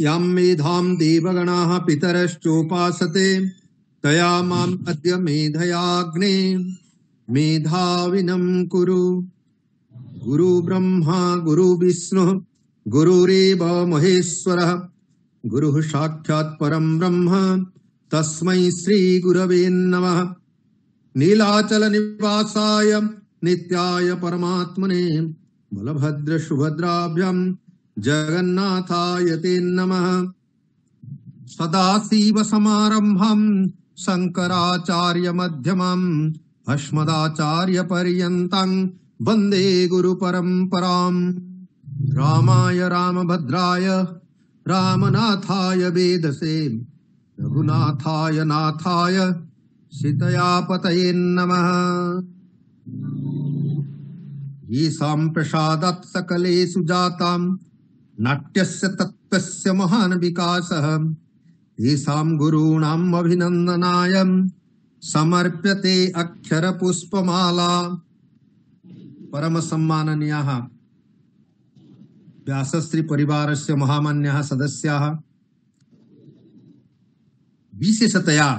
यां मेधां देवगणाः पितरश्चोपासते तया माम् अद्य मेधयाग्ने मेधाविनं कुरु। गुरु ब्रह्मा गुरु विष्णु गुरुरेव महेश्वरः गुरुः साक्षात् परं ब्रह्म तस्मै श्री गुरवे नमः। नीलाचल निवासाय नित्याय परमात्मने बलभद्र सुभद्राभ्यां जगन्नाथाय ते नमः। सदाशिव समारंभं शंकराचार्य मध्यमं अस्मदाचार्य पर्यन्तं वन्दे गुरु परम्परां। रामाय रामभद्राय रामनाथाय वेदसे रघुनाथाय नाथाय सीतयापतये नमः। येषां प्रसादात् सकलेषु जातां नाट्यस्य तत्त्वस्य महान् विकासः येषां गुरूणाम् अभिनन्दनाय समर्प्यते अक्षर पुष्पमाला। परम सम्माननीयाः व्यासश्री परिवारस्य महामान्याः सदस्याः, विशेषतया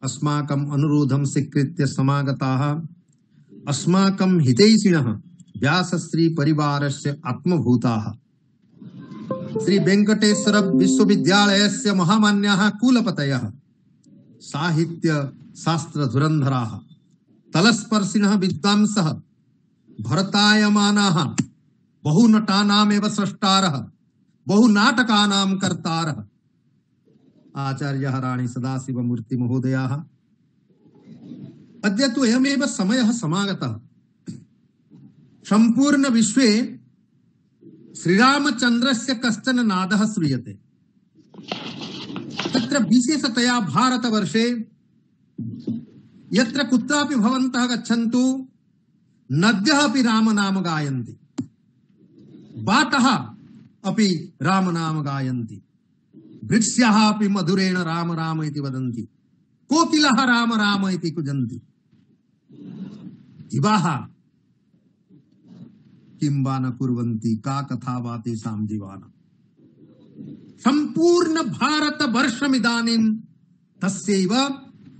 अस्माकम् अनुरोधं स्वीकृत्य समागताः अस्माकं हितैषिणः व्यासश्री परिवारस्य आत्मभूताः श्री वेंकटेश्वर विश्वविद्यालयस्य महामान्याः कुलपतयः, साहित्य शास्त्र धुरन्धराः, तलस्पर्शिनः विद्वांसः, भरतायमानाः बहुनटानामेव स्रष्टारः, बहुनाटकानां कर्तारः, आचार्यः राणी सदाशिवमूर्ति महोदयाः। अद्य तु अयमेव समयः समागतः। सम्पूर्ण विश्वे श्रीरामचन्द्रस्य कश्चन नादः श्रूयते। तत्र विशेषतया भारतवर्षे यत्र कुत्रापि भवन्तः गच्छन्तु नद्यः अपि रामनाम गायन्ति, बाटः अपि रामनाम गायन्ति, वृक्षाः अपि मधुरेण राम राम इति वदन्ति, कोकिलः राम राम इति कुजन्ति, जीवाः किं वा न कुर्वन्ति का कथा वा तेषां जीवानां। सम्पूर्ण भारतवर्षमिदानीं तस्यैव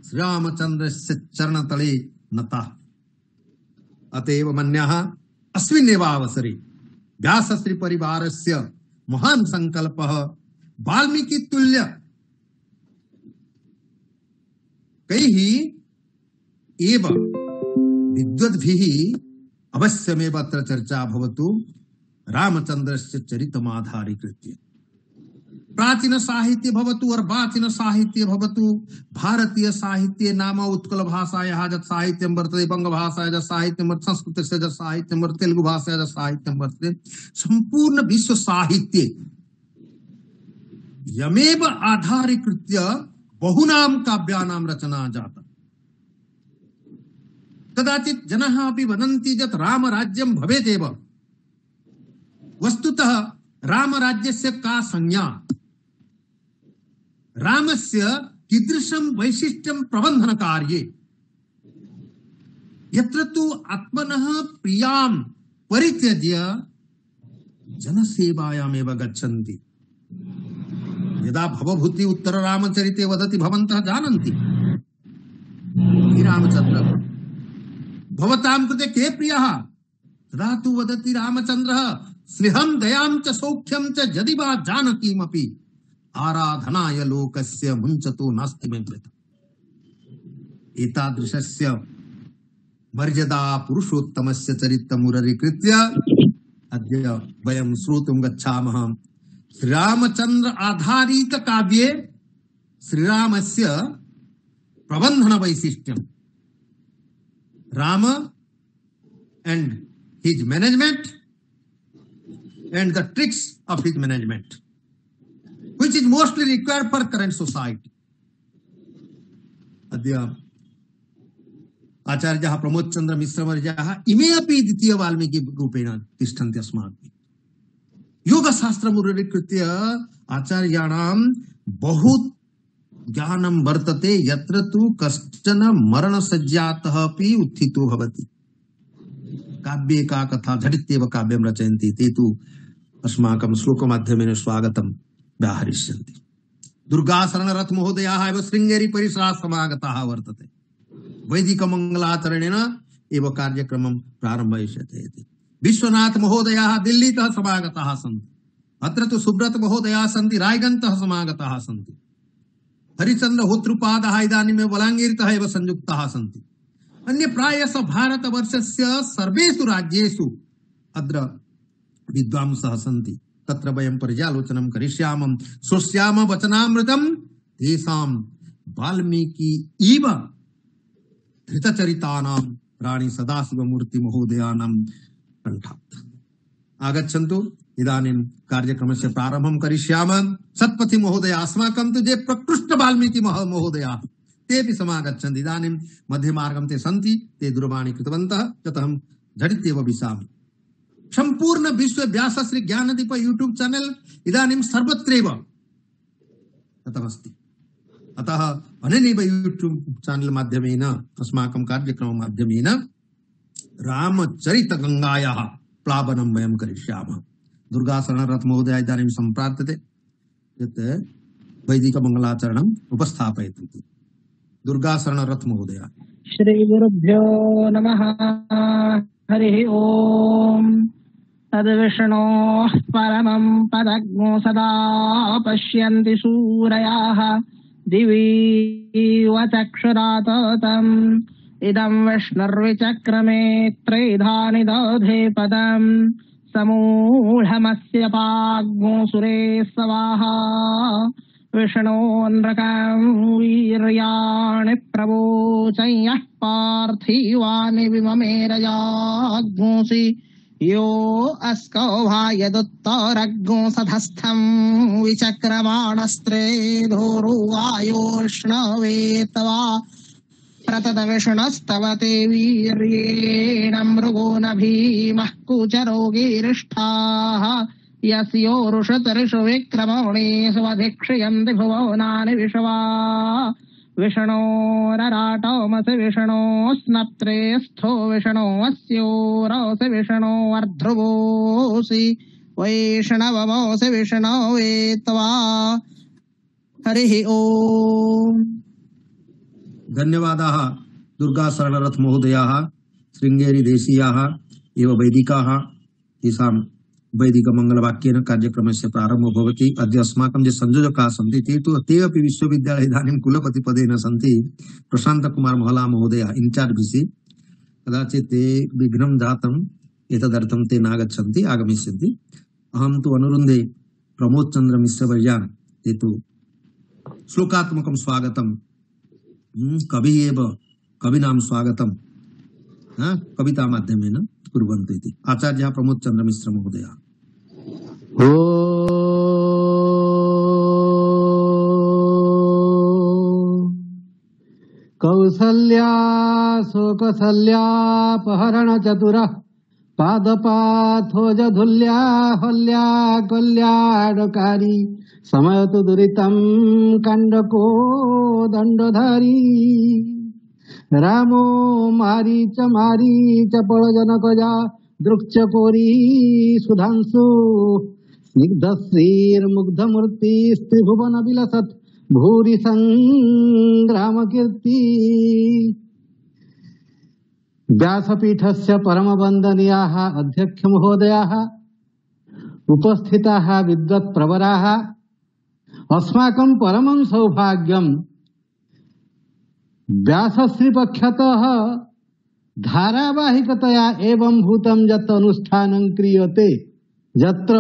श्रीरामचन्द्रस्य चरणतले नतः। अतएव मन्यः अस्मिन्नेव अवसरे व्यासश्री परिवारस्य महान् संकल्पः वाल्मीकि तुल्य कैः एव विद्वद्भिः अवश्यमेव अत्र चर्चा भवतु। रामचन्द्रस्य चरितमाधारीकृत्य प्राचीन साहित्य भवतु अर्वाचीन साहित्य भवतु, भारतीय साहित्ये नाम उत्कल भाषायाः यत् साहित्यं वर्तते, बंगभाषायाः यत् साहित्यं वर्तते, संस्कृतस्य यत् साहित्यं वर्तते, तेलुगु भाषायाः यत् साहित्यं वर्तते, सम्पूर्ण विश्व साहित्ये यमेव आधारीकृत्य बहूनां काव्यानां रचना जाता। कदाचित् जनाः अपि वदन्ति यत् रामराज्यं भवेदेव। वस्तुतः रामराज्यस्य का संज्ञा, रामस्य कीदृशं वैशिष्ट्यं प्रबन्धनकार्ये, यत्र तु आत्मनः प्रियां परित्यज्य जनसेवायामेव गच्छन्ति। यदा भवभूति उत्तर रामचरिते वदति, भवन्तः जानन्ति रामचन्द्र भवतां कृते के प्रियः, तदा तु वदति रामचन्द्रः स्नेहं दयां च सौख्यं च यदि वा जानकीमपि आराधनाय लोकस्य मुञ्चतो नास्ति मे वृथा। एतादृशस्य मर्यादा पुरुषोत्तमस्य चरित्रमुररीकृत्य अद्य वयं श्रोतुं गच्छामः। श्रीरामचन्द्र आधारित काव्ये श्रीरामस्य प्रबन्धन वैशिष्ट्यं, Rama and his management and the tricks of his management, which is mostly required for current society. अद्य आचार्यः प्रमोद चंद्र मिश्रवर्यः इमे अपि द्वितीय वाल्मीकि रूपेण तिष्ठन्ति अस्माभिः। योगशास्त्रमुररीकृत्य आचार्याणां बहु ज्ञानं वर्तते, यत्र तु कश्चन मरणसज्जातः अपि उत्थितो भवति। काव्ये का कथा झटित्येव काव्यं रचयन्ति, ते तु अस्माकं श्लोकमाध्यमेन स्वागतम्। व्याहरिष्यन्ति। दुर्गाशरणरथ महोदयाः एव शृङ्गेरी परिसरात् समागताः वर्तते। वैदिकमङ्गलाचरणेन एव कार्यक्रमं प्रारम्भयिष्यते इति। विश्वनाथ महोदयाः दिल्लीतः समागताः सन्ति। अत्र तु सुब्रत महोदयाः सन्ति रायगञ्जतः समागताः सन्ति। हरिचन्द्र होत्रुपादः इदानीमेव बलाङ्गीरतः एव संयुक्ताः सन्ति। अन्य प्रायशः भारतवर्षस्य सर्वेषु राज्येषु अत्र विद्वांसः सन्ति। तत्र वयं पर्यालोचनं करिष्यामः। श्रोष्यामः वचनामृतं तेषां वाल्मीकि इव धृतचरितानां राणी सदाशिवमूर्ति महोदयानां कण्ठात्। आगच्छन्तु, इदानीं कार्यक्रमस्य प्रारम्भं करिष्यामः। सत्पथि महोदय अस्माकं तु ये प्रकृष्ट वाल्मीकि महोदयाः तेपि समागच्छन्ति। इदानीं मध्यमार्गं ते सन्ति, ते दूरवाणी कृतवन्तः, ततः अहं झटित्येव विशामि। सम्पूर्ण विश्व व्यासश्री ज्ञानदीप यूट्यूब चैनल इदानीं सर्वत्रैव गतमस्ति। अतः अनेनैव यूट्यूब चैनल माध्यमेन अस्माकं कार्यक्रम माध्यमेन रामचरित गंगायाः प्लावनं वयं करिष्यामः। दुर्गाशरणरथ महोदय इदानीं सम्प्रार्थ्यते यत् वैदिकमङ्गलाचरणम् उपस्थापयतु। दुर्गाशरणरथ महोदय। श्री गुरुभ्यो नमः। हरिः ओम्। तद्विष्णोः परमं पदग्नो सदा पश्यन्ति सूरयाः दिवि चक्षुराततम् इदं विष्णुर्विचक्रमे त्रिधानि दधे पदम् समूढमस्य पाग्नो सुरे सवाहा विष्णोन्नृकं वीर्याणि प्रवोचयः पार्थिवानि विममेरयाग्नोसि यो अस्कौ भायदुत्तरग्नो सधस्थं विचक्रमाणस्त्रे धोरुवायोष्णवेतवा प्रतदविष्णस्तवते वीर्येण मृगो न भीमः कुचरोगीरिष्ठाः यस्योरुषतरिषु विक्रमणे स्वधिक्षयन्ति भुवनानि विश्वा विष्णोरराटोमसि विष्णोस्नप्त्रे स्थो विष्णोऽस्योरसि विष्णोर्ध्रुवोऽसि वैष्णवमोऽसि विष्णवे-त्वा। हरिः ओम्। धन्यवादाः दुर्गाशरणरथ महोदयाः शृङ्गेरी देशीयाः एव वैदिकाः। तेषां वैदिकमङ्गलवाक्येन कार्यक्रमस्य प्रारम्भो भवति। अद्य अस्माकं ये संयोजकाः सन्ति ते अपि विश्वविद्यालये इदानीं कुलपतिपदेन सन्ति। प्रशान्तकुमार महला महोदयः इन्चार्ज् विसि। कदाचित् ते विघ्नं जातम्, एतदर्थं ते नागच्छन्ति, आगमिष्यन्ति। अहं तु अनुरुन्धे प्रमोद चन्द्र मिश्रवर्यान्, ते तु श्लोकात्मकं स्वागतं कवि एव कविनां स्वागतं कविता माध्यमेन कुर्वन्तु इति। आचार्यः प्रमोद चन्द्र मिश्र महोदयः। कौसल्या शोकशल्यापहरण चतुरः पादपाथोजधुल्या हल्या कल्याणकारी समयतु दुरितं कंडको दंडधारी रामो मारीच पळजनकजा दृक्चकोरी सुधांशु स्निग्धश्रीर्मुग्धमूर्ति स्त्रिभुवन विलसत् भूरि संग्राम कीर्ति। व्यासपीठस्य परमवन्दनीयाः अध्यक्ष महोदयाः, उपस्थिताः विद्वत्प्रवराः, अस्माकं परमं सौभाग्यं व्यासश्रीपक्षतः धारावाहिकतया एवं भूतं यत् अनुष्ठानं क्रियते यत्र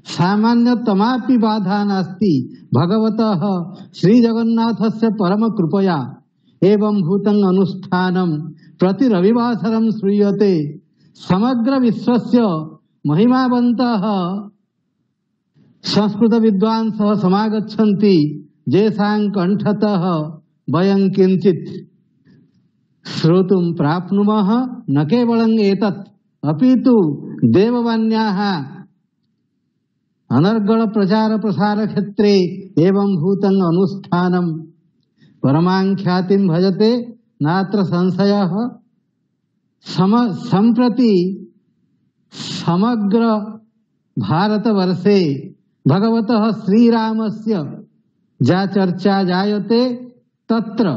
सामान्यतमापि बाधा नास्ति। भगवतः श्रीजगन्नाथस्य परमकृपया एवं भूतं अनुष्ठानं प्रति रविवासरं श्रूयते। समग्र विश्वस्य महिमावन्तः संस्कृत विद्वांसः समागच्छन्ति, येषां कण्ठतः वयं किञ्चित् श्रोतुं प्राप्नुमः। न केवलं एतत्, अपितु देववाण्याः अनर्गल प्रचार प्रसार क्षेत्रे एवं भूतं अनुष्ठानं परमाख्यातिं भजते, नात्र संशयः। सम्प्रति समग्र भारतवर्षे भगवतः श्रीरामस्य जा चर्चा जायते तत्र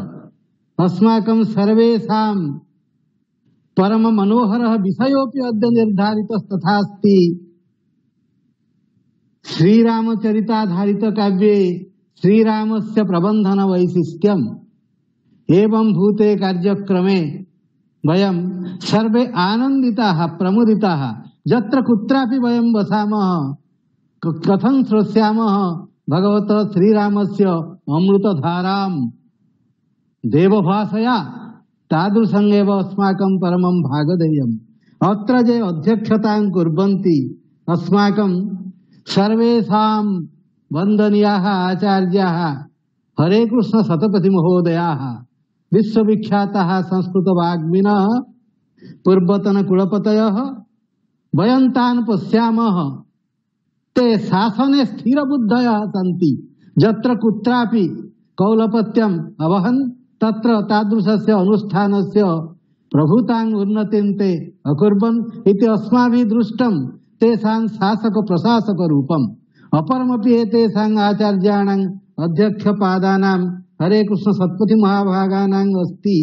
अस्माकं सर्वेषां परम मनोहरः विषयोऽपि अद्य निर्धारितः तथास्ति। श्रीरामचरिताधारित काव्ये श्रीरामस्य प्रबंधन वैशिष्ट्यम् एवं भूते कार्यक्रमे वयं सर्वे आनन्दिताः प्रमुदिताः यत्र कुत्रापि वयं वसामः कथं श्रोष्यामः भगवतः श्रीरामस्य अमृतधारां देवभाषया तादृशमेव अस्माकं परमं भागधेयम्। अत्र जे अध्यक्षतां कुर्वन्ति अस्माकं सर्वेषां वन्दनीयाः आचार्याः हरे कृष्ण शतपथि महोदयाः विश्वविख्याताः संस्कृतवाग्मिनः पूर्वतन कुलपतयः वयं तान् पश्यामः ते शासने स्थिरबुद्धयः सन्ति। यत्र कुत्रापि कौलपत्यम् अवहन् तत्र तादृशस्य अनुष्ठानस्य प्रभूतां उन्नतिं ते अकुर्वन् इति अस्माभिः दृष्टं तेषां शासक प्रशासक रूपम्। अपरमपि एतेषां आचार्याणाम् अध्यक्षपादानां हरे कृष्ण सत्पथि महाभागानाम् अस्ति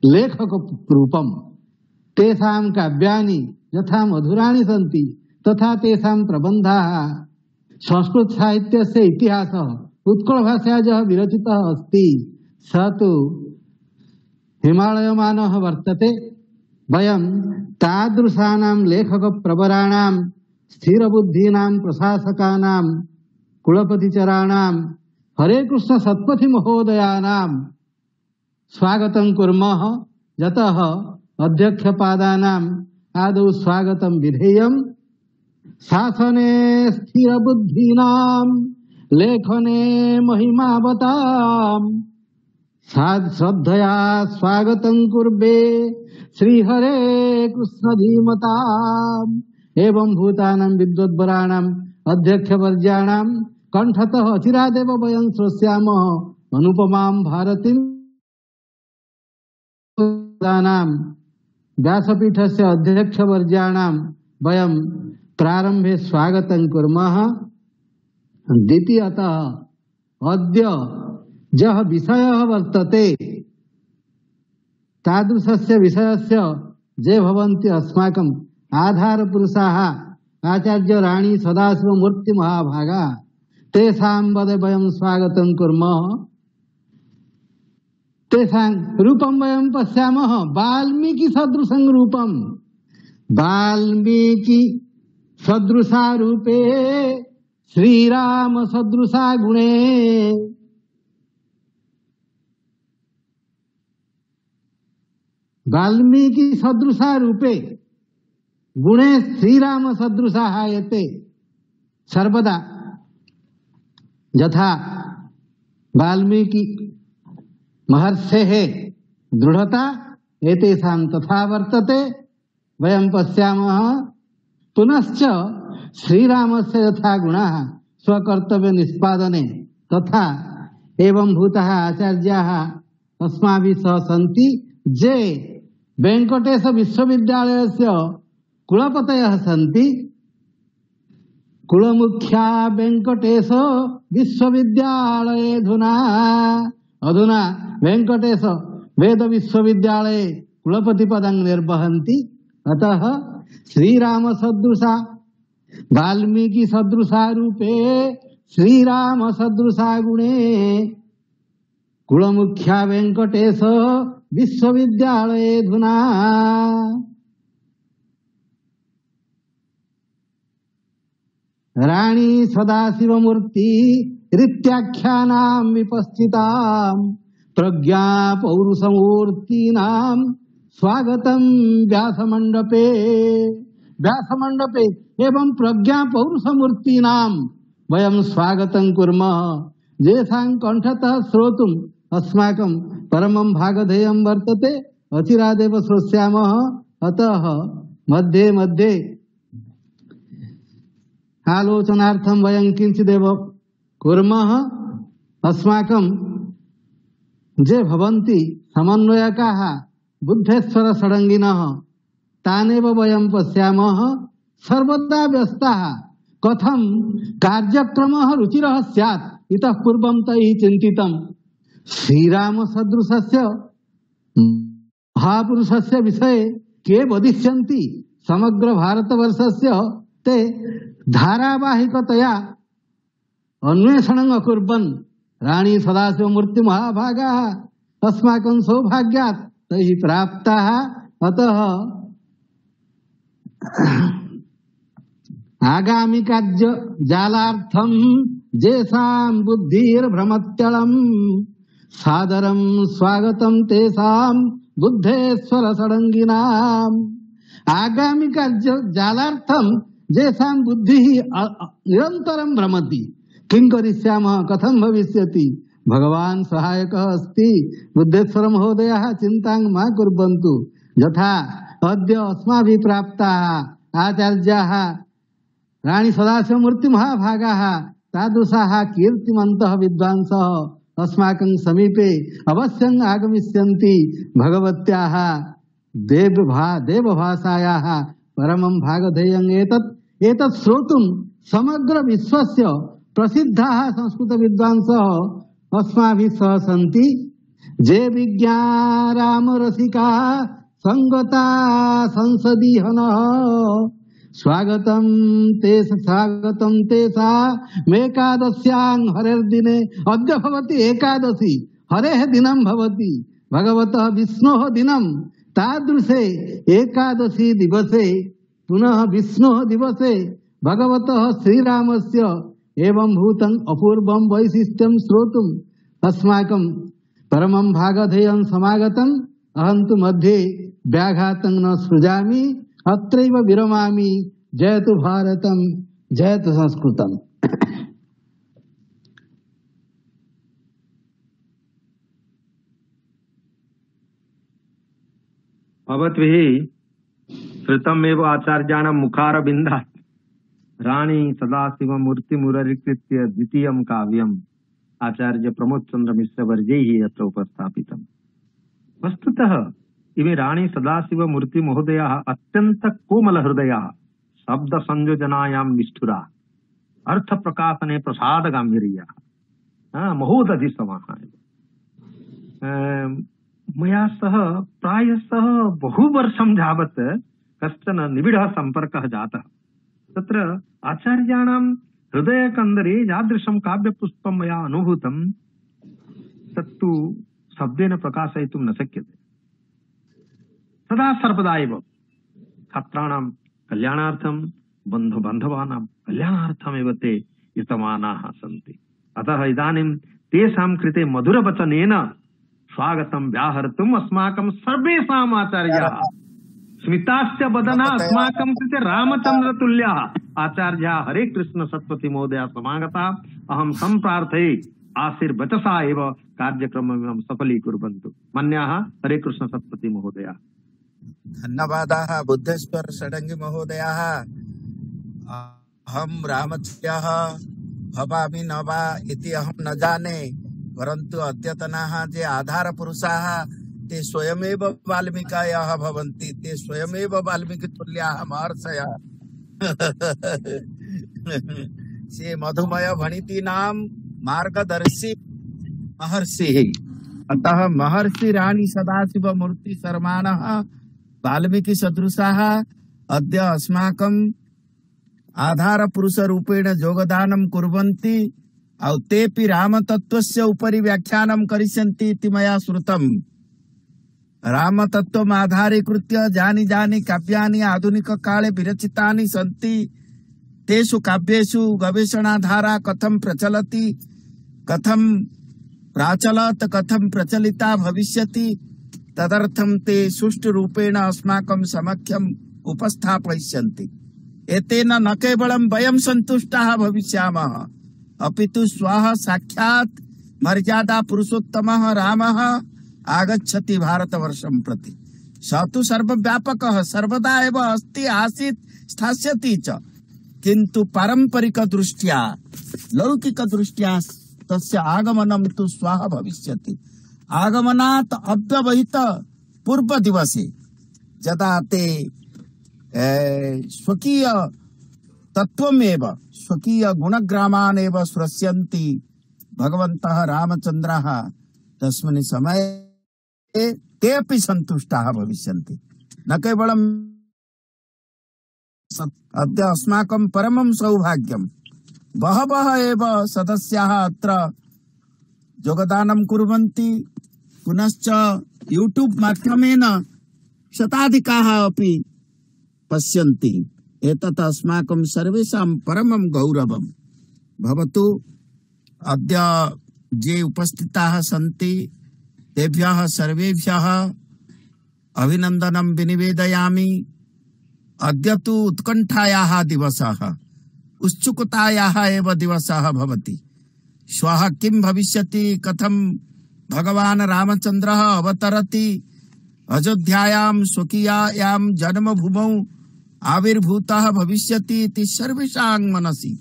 लेखक रूपम्। तेषां काव्यानि यथा मधुराणि सन्ति तथा तेषां प्रबन्धाः संस्कृत साहित्यस्य इतिहासः उत्कल भाषायाः विरचितः अस्ति स तु हिमालयमानः वर्तते। वयं तादृशानां लेखक प्रवराणां स्थिरबुद्धीनां प्रशासकानां कुलपतिचराणां हरे कृष्ण सत्पथि महोदयानां स्वागतं कुर्मः। यतः अध्यक्षपादानाम् आदौ स्वागतं विधेयम्। शासने स्थिरबुद्धीनां लेखने महिमावताम् श्रद्धया स्वागतं कुर्वे श्रीहरे कृष्ण धीमताम्। एवं भूतानां विद्वद्वराणाम् अध्यक्षवर्याणां कंठतः अचिरादेव वयं श्रोष्यामः अनुपमां भारतीं। व्यासपीठस्य अध्यक्षवर्याणां वयं प्रारंभे स्वागतं कुर्मः। द्वितीयतः अद्य यः विषयः वर्तते तादृशस्य विषयस्य जे भवन्ति अस्माकम् आधारपुरुषाः आचार्य राणी सदाशिवमूर्ति महाभागा तेषां वदे वयं स्वागतं कुर्मः। तेषां रूपं वयं पश्यामः वाल्मीकि सदृशं रूपम्। वाल्मीकि सदृशा रूपे श्रीराम सदृशा गुणे वाल्मीकि सदृशा रूपे गुणे श्रीराम सदृशा हायते सर्वदा। यथा वाल्मीकि महर्षेः दृढ़ता एतेषां तथा वर्तते वयं पश्यामः। पुनश्च श्रीरामस्य यथा गुणाः स्वकर्तव्य निष्पादने तथा एवं भूतः आचार्याः अस्माभिः सह सन्ति जे वेंकटेश विश्वविद्यालयस्य कुलपतयः सन्ति। कुलमुख्या वेंकटेश विश्वविद्यालये अधुना वेंकटेश वेद विश्वविद्यालये कुलपति पदं निर्वहन्ति। अतः श्रीराम सदृशा वाल्मीकि सदृशा रूपे श्रीराम सदृशा गुणे कुलमुख्या वेंकटेश विश्वविद्यालये धुना। राणी सदाशिवमूर्ति रीत्याख्यानां विपस्थितां प्रज्ञा पौरुषमूर्तीनां स्वागतं व्यासमंडपे। व्यासमंडपे एवं प्रज्ञा पौरुषमूर्तीनां वयं स्वागतं कुर्मः। येषां कंठतः श्रोतुम् अस्माकं परमं भागधेयं वर्तते अचिरादेव श्रोष्यामः। अतः मध्ये मध्ये आलोचनार्थं वयं किंचिदेव कुर्मः। अस्माकं जे भवन्ति समन्वयकाः बुद्धेश्वर षडङ्गिनः तानेव वयं पश्यामः। सर्वदा व्यस्ताः कथम कार्यक्रमः रुचिरः स्यात् इतः पूर्वं तैः चिन्तितम्। श्रीराम सदृशस्य महापुरुषस्य विषये के वदिष्यन्ति समग्र भारतवर्षस्य ते धारावाहिकतया अन्वेषणम् अकुर्वन् राणी सदाशिव मूर्ति महाभागाः अस्माकं सौभाग्यात् तैः प्राप्ताः। अतः आगामी कार्य जालार्थम जेसां बुद्धिर्भ्रमत्यलम् सादरं स्वागतम तेषां बुद्धेश्वर षडंगिनाम्। आगामी कार्य जालार्थम जेसां बुद्धिः निरन्तरं भ्रमति किं करिष्यामः कथं भविष्यति भगवान् सहायकः अस्ति। बुद्धेश्वर महोदयः चिन्तां मा कुर्वन्तु। यथा अद्य अस्माभिः प्राप्ताः आचार्याः राणी सदाशिव मूर्ति महाभागाः तादृशाः कीर्तिमन्तः विद्वांसः अस्माकं समीपे अवश्यम् आगमिष्यन्ति। भगवत्याः देवभाषायाः परमं भागधेयम् एतत् श्रोतुं समग्र विश्वस्य प्रसिद्धाः संस्कृत विद्वांसः अस्माभिः सह सन्ति। जे विज्ञाराम रसिका संगता संसदीहनः स्वागतम तेषा मेकादश्यां हरेर्दिने। अद्य भवति एकादशी हरेः दिनं भवति भगवतः विष्णोः दिनं। तादृशे एकादशी दिवसे पुनः विष्णोः दिवसे भगवतः श्रीरामस्य एवं भूतं अपूर्वं वैशिष्ट्यं श्रोतुम् अस्माकं परमं भागधेयं समागतम्। अहं तु मध्ये व्याघातं न सृजामि अत्रैव विरमामि। जयतु भारतम जयतु संस्कृतम। भवद्भिः श्रुतमेव आचार्याणां मुखारविन्दात् राणी सदाशिव मूर्ति मुररीकृत्य द्वितीयं काव्यम् आचार्य प्रमोद चंद्र मिश्र वर्यैः अत्र उपस्थापितम्। वस्तुतः इमे राणी सदाशिव मूर्ति महोदयाः अत्यंत कोमल हृदयाः शब्द संयोजनायां निष्ठुरा अर्थ प्रकाशने प्रसाद गांभीर्याः महोदधि समाः। मया सह प्रायशः बहुवर्षं यावत् कश्चन निबिडः सम्पर्कः जातः। तत्र आचार्याणां हृदयकन्दरे यादृशं काव्यपुष्पं मया अनुभूतं तत्तु शब्देन प्रकाशयितुं न शक्यते। सदा सर्वदा एव छात्राणां कल्याणार्थं बन्धुबान्धवानां कल्याणार्थमेव ते यतमानाः सन्ति। अतः इदानीं तेषां कृते मधुरवचनेन स्वागतं व्याहर्तुम् अस्माकं सर्वेषाम् आचार्याः स्मिताश्च वदना अस्माकं कृते रामचन्द्रतुल्याः आचार्याः हरे कृष्ण सत्पथि महोदयाः समागता। अहं सम्प्रार्थये आशीर्वचसा एव कार्यक्रमं सफलीकुर्वन्तु। मन्याः हरे कृष्ण सत्पथि महोदयाः। धन्यवादाः बुद्धेश्वर षडंगी महोदयाः। अहं रामचन्द्रः भवामि न वा इति अहं न जाने, परन्तु अद्यतनाः जे आधारपुरुषाः ते स्वयमेव वाल्मीकायाः भवन्ति। ते स्वयमेव वाल्मीकितुल्याः महर्षयः। से मधुमय भणितीनां मार्गदर्शी महर्षिः। अतः महर्षि राणी सदाशिव मूर्ति शर्माणः वाल्मीकि सदृशाः अद्य अस्माकं आधार पुरुष रूपेण योगदानं कुर्वन्ति। औ तेपि रामतत्त्वस्य उपरि व्याख्यानं करिष्यन्ति इति मया श्रुतम्। रामतत्त्वम् आधारीकृत्य जानि जानि काव्यानि आधुनिक काले विरचितानि सन्ति। तेषु काव्येषु गवेषणाधारा कथं प्रचलति, कथं प्राचलत्, कथं प्रचलिता भविष्यति, तदर्थं ते सुष्ठुरूपेण अस्माकं समक्षम् उपस्थापयिष्यन्ति। एतेन न केवलं वयं सन्तुष्टाः भविष्यामः, अपितु स्वः साक्षात् मर्यादा पुरुषोत्तमः रामः आगच्छति भारतवर्षं प्रति। स तु सर्वव्यापकः, सर्वदा एव अस्ति, आसीत्, स्थास्यति च। किन्तु पारंपरिक दृष्ट्या, लौकिक दृष्ट्या तस्य आगमनं तु स्वः भविष्यति। आगमनात् अव्यवहित पूर्व दिवसे यदा ते स्वकीय तत्वमेव स्वकीय गुणग्रामान् एव स्रस्यन्ति भगवन्तः रामचन्द्रः तस्मिन् समये ते अपि सन्तुष्टाः भविष्यन्ति। न केवलम् अद्य अस्माकं परमं सौभाग्यं बहवः एव सदस्याः अत्र योगदानं कुर्वन्ति, पुनश्च यूट्यूब माध्यमेन शताधिकाः अपि पश्यन्ति। एतत् अस्माकं सर्वेषां परमं गौरवं भवतु। अद्य ये उपस्थिताः सन्ति तेभ्यः सर्वेभ्यः अभिनन्दनं विनिवेदयामि। अद्य तु उत्कण्ठायाः दिवसः, उत्सुकतायाः एव दिवसः भवति। श्वः किं भविष्यति, कथं भगवान् रामचन्द्रः अवतरति, अयोध्यायां स्वकीयायां जन्मभूमौ आविर्भूतः भविष्यति इति सर्वेषां मनसि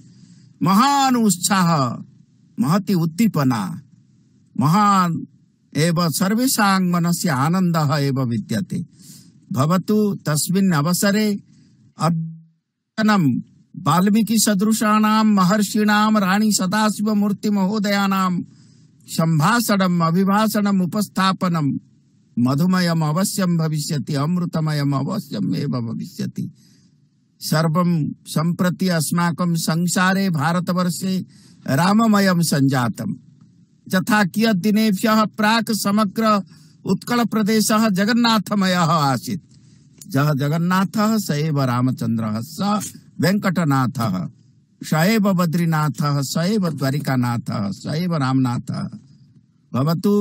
महान् उत्साहः, महती उद्दीपना, महान् एव सर्वेषां मनसि आनन्दः एव विद्यते। भवतु तस्मिन् अवसरे अद्यनं वाल्मीकि सदृशानां महर्षीणां राणी सदाशिव मूर्ति महोदयानां संभाषणम् अभिभाषणम् उपस्थापनं मधुमयम् अवश्यं भविष्यति, अमृतमयम् अवश्यम् एव भविष्यति। सर्वं सम्प्रति अस्माकं संसारे भारतवर्षे राममयं सञ्जातम्। यथा कियत् दिनेभ्यः प्राक् समग्र उत्कल प्रदेशः जगन्नाथमयः आसीत्। जः जगन्नाथः स एव रामचन्द्रः, स वेङ्कटनाथः, स एव बद्रीनाथः, स एव द्वारिकानाथः, स एव रामनाथः भवतु।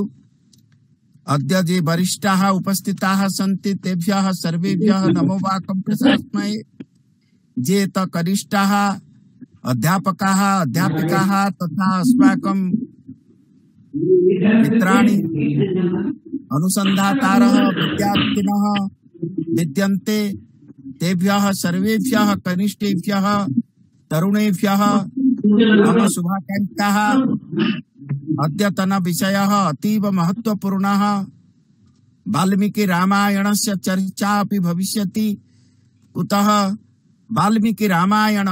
अद्य ये वरिष्ठाः उपस्थिताः सन्ति तेभ्यः सर्वेभ्यः नमो वाकं प्रशास्महे। ये त कनिष्ठाः अध्यापकाः अध्यापिकाः तथा अस्माकं मित्राणि अनुसन्धातारः विद्यार्थिनः विद्यन्ते तेभ्यः सर्वेभ्यः कनिष्ठेभ्यः तरुणेभ्यः मम शुभाकाङ्क्षाः। अद्यतन विषयः अतीव महत्वपूर्णः। वाल्मीकि रामायणस्य चर्चा अपि भविष्यति। कुतः वाल्मीकि रामायण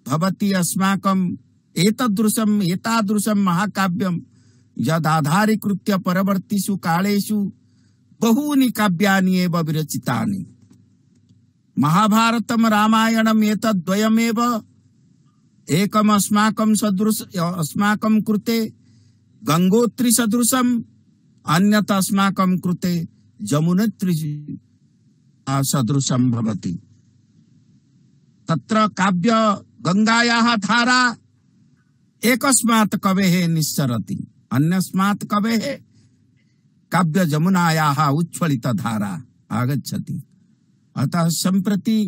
भवति अस्माकम् एतादृशं महाकाव्यं यदाधारीकृत्य परवर्तिषु कालेषु बहूनि काव्यानि एव विरचितानि। महाभारतं रामायणम् एतद्द्वयमेव एकम् अस्माकं कृते गंगोत्री सदृशम्, अन्यत् अस्माकं कृते जमुनेत्री सदृशम् भवति। तत्र काव्य गंगायाः धारा एकस्मात् कवेः निस्सरति, अन्यस्मात् कवेः काव्य जमुनायाः उच्छ्वलित धारा आगच्छति। अतः सम्प्रति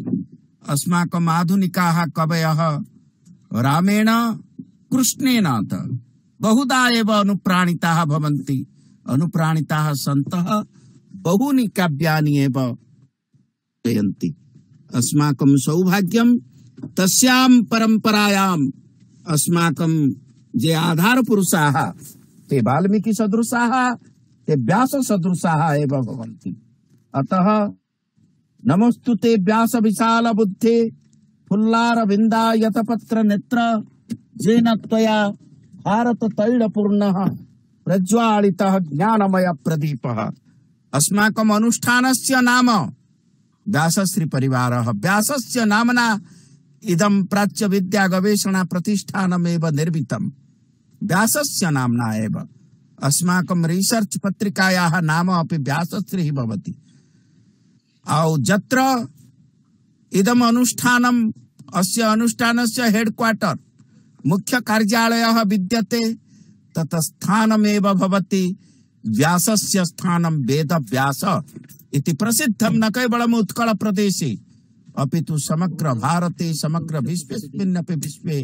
अस्माकम् आधुनिकाः कवयः रामेण कृष्णेन बहुधा एव अनुप्राणिताः भवन्ति। अनुप्राणिताः सन्तः बहूनि काव्यानि एव रचयन्ति। अस्माकं सौभाग्यं तस्यां परम्परायाम् अस्माकं ये आधारपुरुषाः ते वाल्मीकि सदृशाः, ते व्यास सदृशाः एव भवन्ति। अतः नमोस्तुते व्यास विशाल बुद्धे फुल्लारविन्दायतपत्र नेत्र येन त्वया भारत तैलपूर्णः प्रज्वालितः ज्ञानमय प्रदीपः। अस्माकम् अनुष्ठानस्य नाम व्यासश्री परिवारः। व्यासस्य नाम्ना इदं प्राच्य विद्या गवेषणा प्रतिष्ठानमेव निर्मितम्। व्यासस्य नाम्ना एव अस्माकं रिसर्च पत्रिकायाः नाम अपि व्यासश्री भवति। औ जत्र इदम् अनुष्ठानम् अस्य अनुष्ठानस्य हेडक्वार्टर मुख्य कार्यालयः विद्यते तत् स्थानमेव भवति व्यासस्य स्थानं वेदव्यास इति प्रसिद्धं। न केवलम् उत्कल प्रदेशे अपितु समग्र भारते समग्र विश्वेऽस्मिन्नपि विश्वे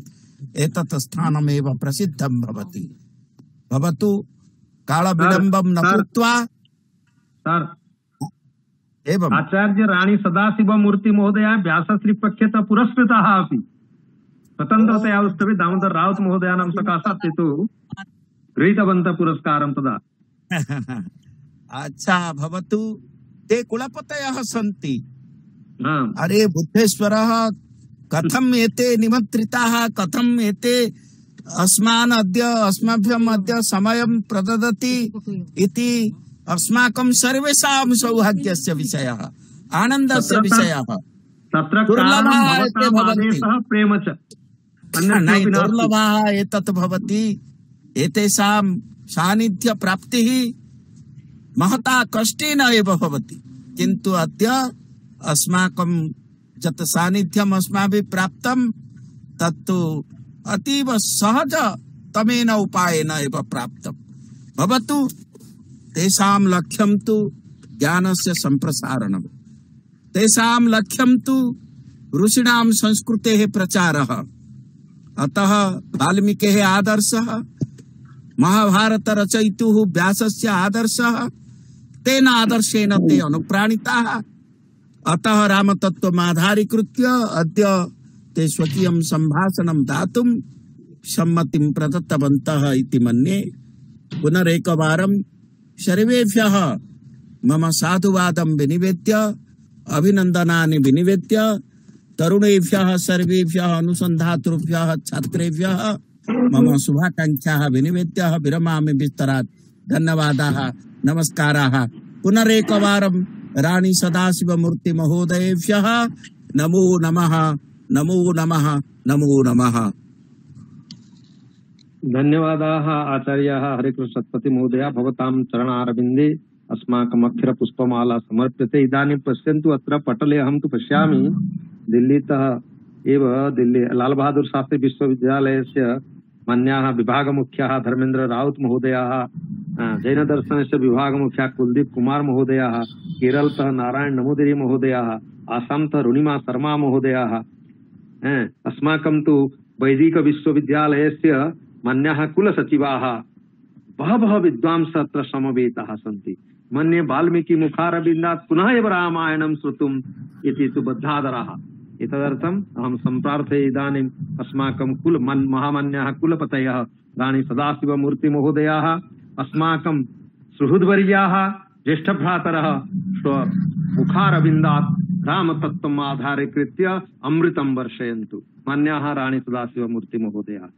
एतत् स्थानमेव प्रसिद्धं भवति। भवतु कालविलम्बं न कृत्वा एवं आचार्य राणी सदाशिव मूर्ति महोदय व्यासश्री पक्षतः पुरस्कृताः अपि स्वतन्त्रतया उत्सवे दामोदर राउत महोदयानां सकाशात् ते तु गृहीतवन्तः पुरस्कारं तदा। अच्छा भवतु। ते कुलपतयः सन्ति। अरे बुद्धेश्वरः कथम एते निमन्त्रिताः, कथम एते अस्माभ्यम् अद्य समयं प्रददति इति अस्माकं सर्वेषां सौभाग्यस्य विषयः, आनन्दस्य विषयः। तत्र दुर्लभः एते भवन्ति, आदेशः प्रेम च नहीं दुर्लभः एतत् भवति। एतेषां सान्निध्य प्राप्तिः महता कष्टेन एव भवति, किन्तु अद्य अस्माकं यत् सान्निध्यम् अस्माभिः प्राप्तं तत्तु अतीव सहज तमेन उपायेन एव प्राप्तं भवतु। तेषां लक्ष्यं तु ज्ञानस्य सम्प्रसारणं, तेषां लक्ष्यं तु ऋषीणां संस्कृतेः प्रचारः। अतः वाल्मीकेः आदर्शः, महाभारत रचयितुः व्यासस्य आदर्शः, तेन आदर्शेन ते अनुप्राणिताः। अतः रामतत्त्वमाधारीकृत्य अद्य ते स्वकीयं सम्भाषणं दातुं सम्मतिं प्रदत्तवन्तः इति मन्ये। पुनरेकवारं सर्वेभ्यः मम साधुवादं विनिवेद्य, अभिनन्दनानि विनिवेद्य, तरुणेभ्यः सर्वेभ्यः अनुसन्धातृभ्यः छात्रेभ्यः मम शुभाकांक्षाः विनिवेद्य विरमामि विस्तरात्। धन्यवादाः, नमस्काराः। पुनरेकवारं राणी सदाशिवमूर्ति महोदयेभ्यः नमो नमः, नमो नमः, नमो नमः। धन्यवादाः आचार्याः। हरिकृष्ण सत्पथि महोदय, भवतां चरणारविन्दे अस्माकम् अक्षरपुष्पमाला समर्प्यते। इदानीं पश्यन्तु, अत्र पटले अहं तु पश्यामि दिल्लीतः एव, दिल्ली लाल बहादुर शास्त्री विश्वविद्यालयस्य मान्याः विभागमुख्याः धर्मेन्द्र राउत महोदयाः, जैनदर्शनस्य विभागमुख्याः कुलदीप कुमार महोदयाः, केरलतः नारायण नमोदरी महोदयाः, आसामतः रुणिमा शर्मा महोदयाः, अस्माकं तु वैदिक विश्वविद्यालयस्य मान्याः कुलसचिवाः, बहवः विद्वांसः अत्र समवेताः सन्ति। मन्ये वाल्मीकि मुखारविन्दात् पुनः एव रामायणं श्रोतुम् इति तु बद्धादराः। एतदर्थम् अहं सम्प्रार्थये इदानीम् अस्माकं महामान्याः कुलपतयः राणी सदाशिवमूर्ति महोदयाः अस्माकं सुहृद्वर्याः ज्येष्ठभ्रातरः मुखारविन्दात् रामतत्त्वम् आधारीकृत्य अमृतं वर्षयन्तु। मान्याः राणी सदाशिवमूर्ति महोदयाः।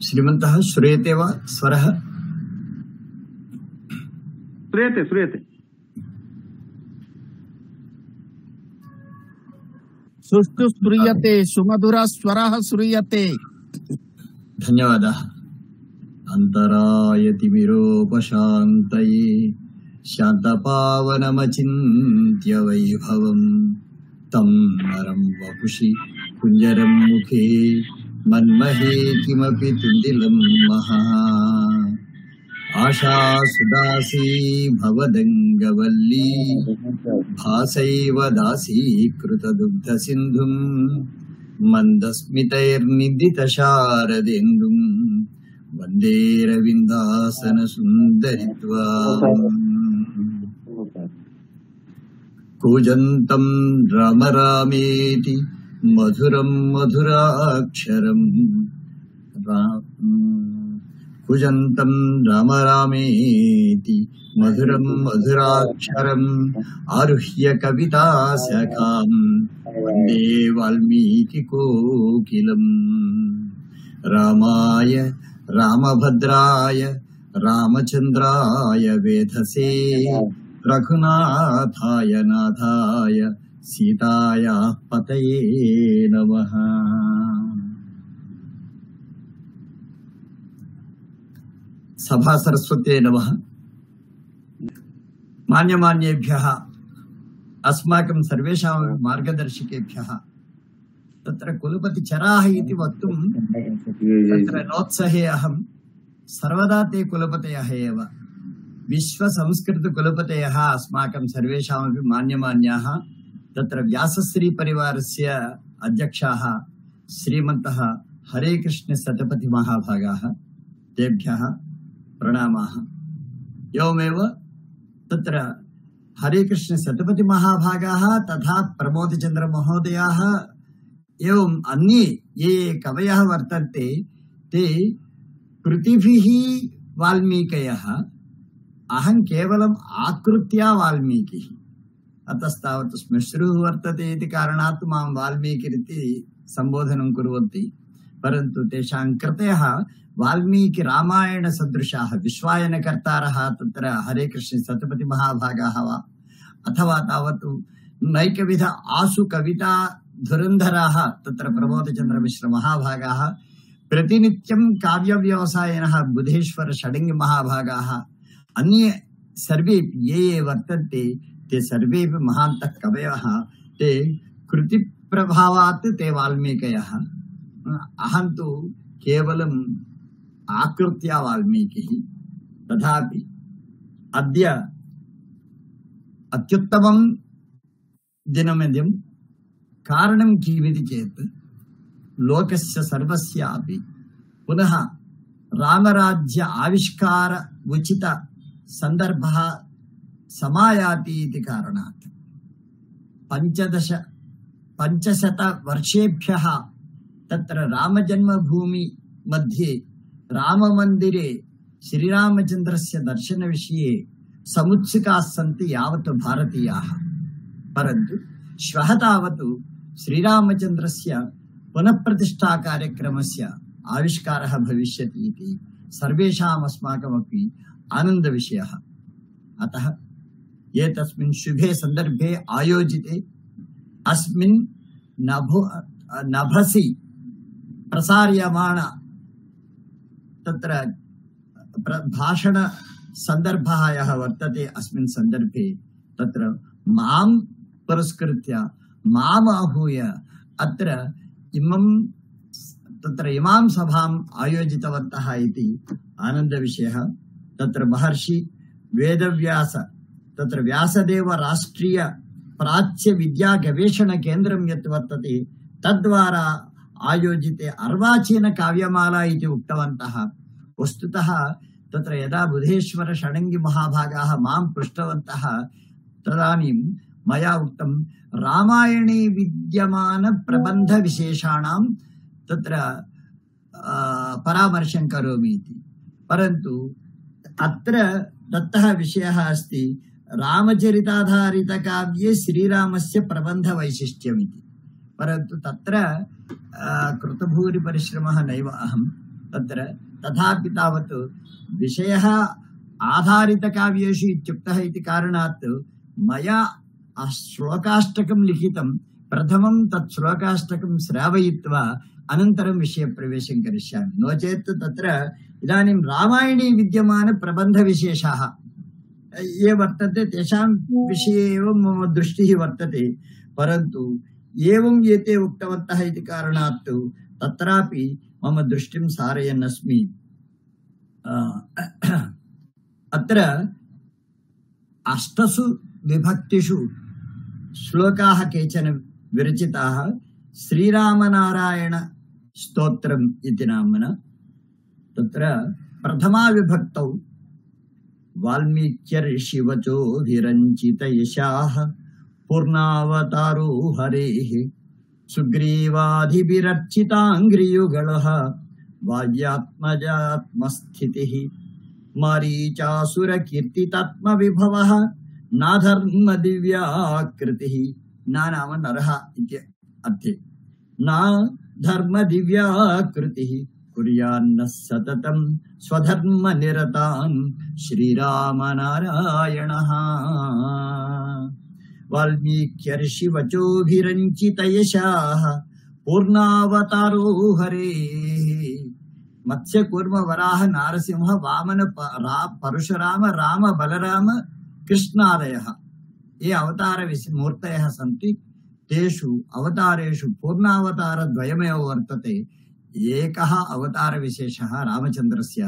श्रीमन्तः श्रूयते वा स्वरः? श्रूयते श्रूयते। सुष्ठु श्रूयते, सुमधुरः स्वरः श्रूयते। धन्यवादः। अन्तरायतिमिरोपशान्तये शान्तपावनमचिन्त्य वैभवम् तं नरं वपुषि कुञ्जरं मुखे मन्महे किमपि तुन्दिलं महा। आशासुदासी भवदङ्गवल्ली भासैव दासीकृतदुग्धसिन्धुम् मन्दस्मितैर्निदितशारदेन्दुम् वन्दे रविन्दासनसुन्दरित्वाम्। कूजन्तं राम रामेति मधुरं मधुराक्षरम्, कूजन्तं राम रामेति मधुरं मधुराक्षरम् आरुह्य कवितासखाम् वन्दे वाल्मीकिकोकिलम्। रामाय रामभद्राय रामचन्द्राय वेधसे रघुनाथाय नाथाय सीतायाः पतये नमः। सभा सरस्वत्यै नमः। मान्यमान्येभ्यः अस्माकं सर्वेषां मार्गदर्शकेभ्यः तत्र कुलपतिचराः इति वक्तुं तत्र नोत्सहे अहं सर्वदा ते कुलपतयः एव। विश्वसंस्कृतकुलपतयः अस्माकं सर्वेषामपि मान्यमान्याः तत्र व्यासश्री परिवारस्य अध्यक्षाः श्रीमन्तः हरे कृष्ण शतपथि महाभागाः, तेभ्यः प्रणामाः। एवमेव तत्र हरे कृष्ण शतपथि महाभागाः तथा प्रमोदचन्द्र महोदयाः एवम् अन्ये ये कवयः वर्तन्ते ते कृतिभिः वाल्मीकयः, अहं केवलम् आकृत्या वाल्मीकिः, अतस्तावत् श्मश्रुः वर्तते इति कारणात् मां वाल्मीकिरिति सम्बोधनं कुर्वन्ति। परन्तु तेषां कृतयः वाल्मीकि रामायण सदृशाः विश्वायनकर्तारः तत्र हरे कृष्ण सतपति महाभागाः वा अथवा तावत् नैकविध आसु कविता धुरन्धराः तत्र प्रमोदचन्द्र मिश्र महाभागाः, प्रतिनित्यं काव्य व्यवसायिनः बुधेश्वर षडङ्गि महाभागाः, अन्ये सर्वे ये वर्तन्ते ते सर्वेपि महान्तः कवयः। ते कृतिप्रभावात् ते वाल्मीकयः। अहं तु केवलम् आकृत्या वाल्मीकिः। तथापि अद्य अत्युत्तमं दिनमिदं। कारणं किमिति चेत् लोकस्य सर्वस्यापि पुनः रामराज्य आविष्कार उचित सन्दर्भः समायाति इति कारणात् 500 वर्षेभ्यः तत्र रामजन्मभूमि मध्ये राममन्दिरे श्रीरामचन्द्रस्य दर्शनविषये समुत्सुकाः सन्ति यावत् भारतीयाः। परन्तु श्वः तावत् श्रीरामचन्द्रस्य पुनःप्रतिष्ठा कार्यक्रमस्य आविष्कारः भविष्यति इति सर्वेषाम् अस्माकमपि आनन्दविषयः। अतः एतस्मिन् शुभे सन्दर्भे आयोजिते अस्मिन् नभसि प्रसार्यमाण तत्र भाषण सन्दर्भः यः वर्तते, अस्मिन् सन्दर्भे तत्र मां पुरस्कृत्य माम् आहूय अत्र इमां सभाम् आयोजितवन्तः इति आनन्दविषयः। तत्र महर्षि वेदव्यास तत्र व्यासदेव राष्ट्रीय प्राच्य विद्या गवेषण केन्द्रं यत् वर्तते तद्वारा आयोजिते अर्वाचीन काव्यमाला इति उक्तवन्तः। वस्तुतः तत्र यदा बुधेश्वर षडङ्गि महाभागाः मां पृष्टवन्तः तदानीं मया उक्तं रामायणे विद्यमान प्रबन्ध विशेषाणां तत्र परामर्शं करोमि इति। परन्तु अत्र दत्तः विषयः अस्ति रामचरिताधारित काव्ये श्रीरामस्य प्रबन्ध वैशिष्ट्यम् इति। परन्तु तत्र कृतभूरि परिश्रमः नैव अहं तत्र, तथापि तावत् विषयः आधारित काव्येषु इत्युक्तः इति कारणात् मया श्लोकाष्टकं लिखितं। प्रथमं तत् श्लोकाष्टकं श्रावयित्वा अनन्तरं विषयप्रवेशं करिष्यामि। नो चेत् तत्र इदानीं रामायणे विद्यमान प्रबन्धविशेषाः ये वर्तन्ते तेषां विषये एव मम दृष्टिः वर्तते। परन्तु एवं एते उक्तवन्तः इति कारणात् तत्रापि मम दृष्टिं सारयन् अस्मि। अत्र 8 विभक्तिषु श्लोकाः केचन विरचिताः श्रीरामनारायण स्तोत्रम् इति नाम्ना। तत्र प्रथमा विभक्तौ वाल्मीक्यर्षिवचोभिरञ्चित यशाः पूर्णावतारो हरेः सुग्रीवाधिभिरर्चिताङ्घ्रियुगलः वाव्यात्मजात्मस्थितिः मारीचासुरकीर्तितात्मविभवः नाधर्म दिव्याकृतिः। ना नाम नरः इति अर्थे। ना धर्म दिव्याकृतिः कुर्यान्नः सततं स्वधर्म निरतान् श्रीरामनारायणः। वाल्मीक्यर्षिवचोभिरञ्चित यशाः पूर्णावतारो हरेः। मत्स्य कूर्म वराह नारसिंह वामन परशुराम राम बलराम कृष्णादयः ये अवतार मूर्तयः सन्ति। तेषु अवतारेषु पूर्णावतार द्वयमेव वर्तते। एकः अवतार विशेषः रामचन्द्रस्य,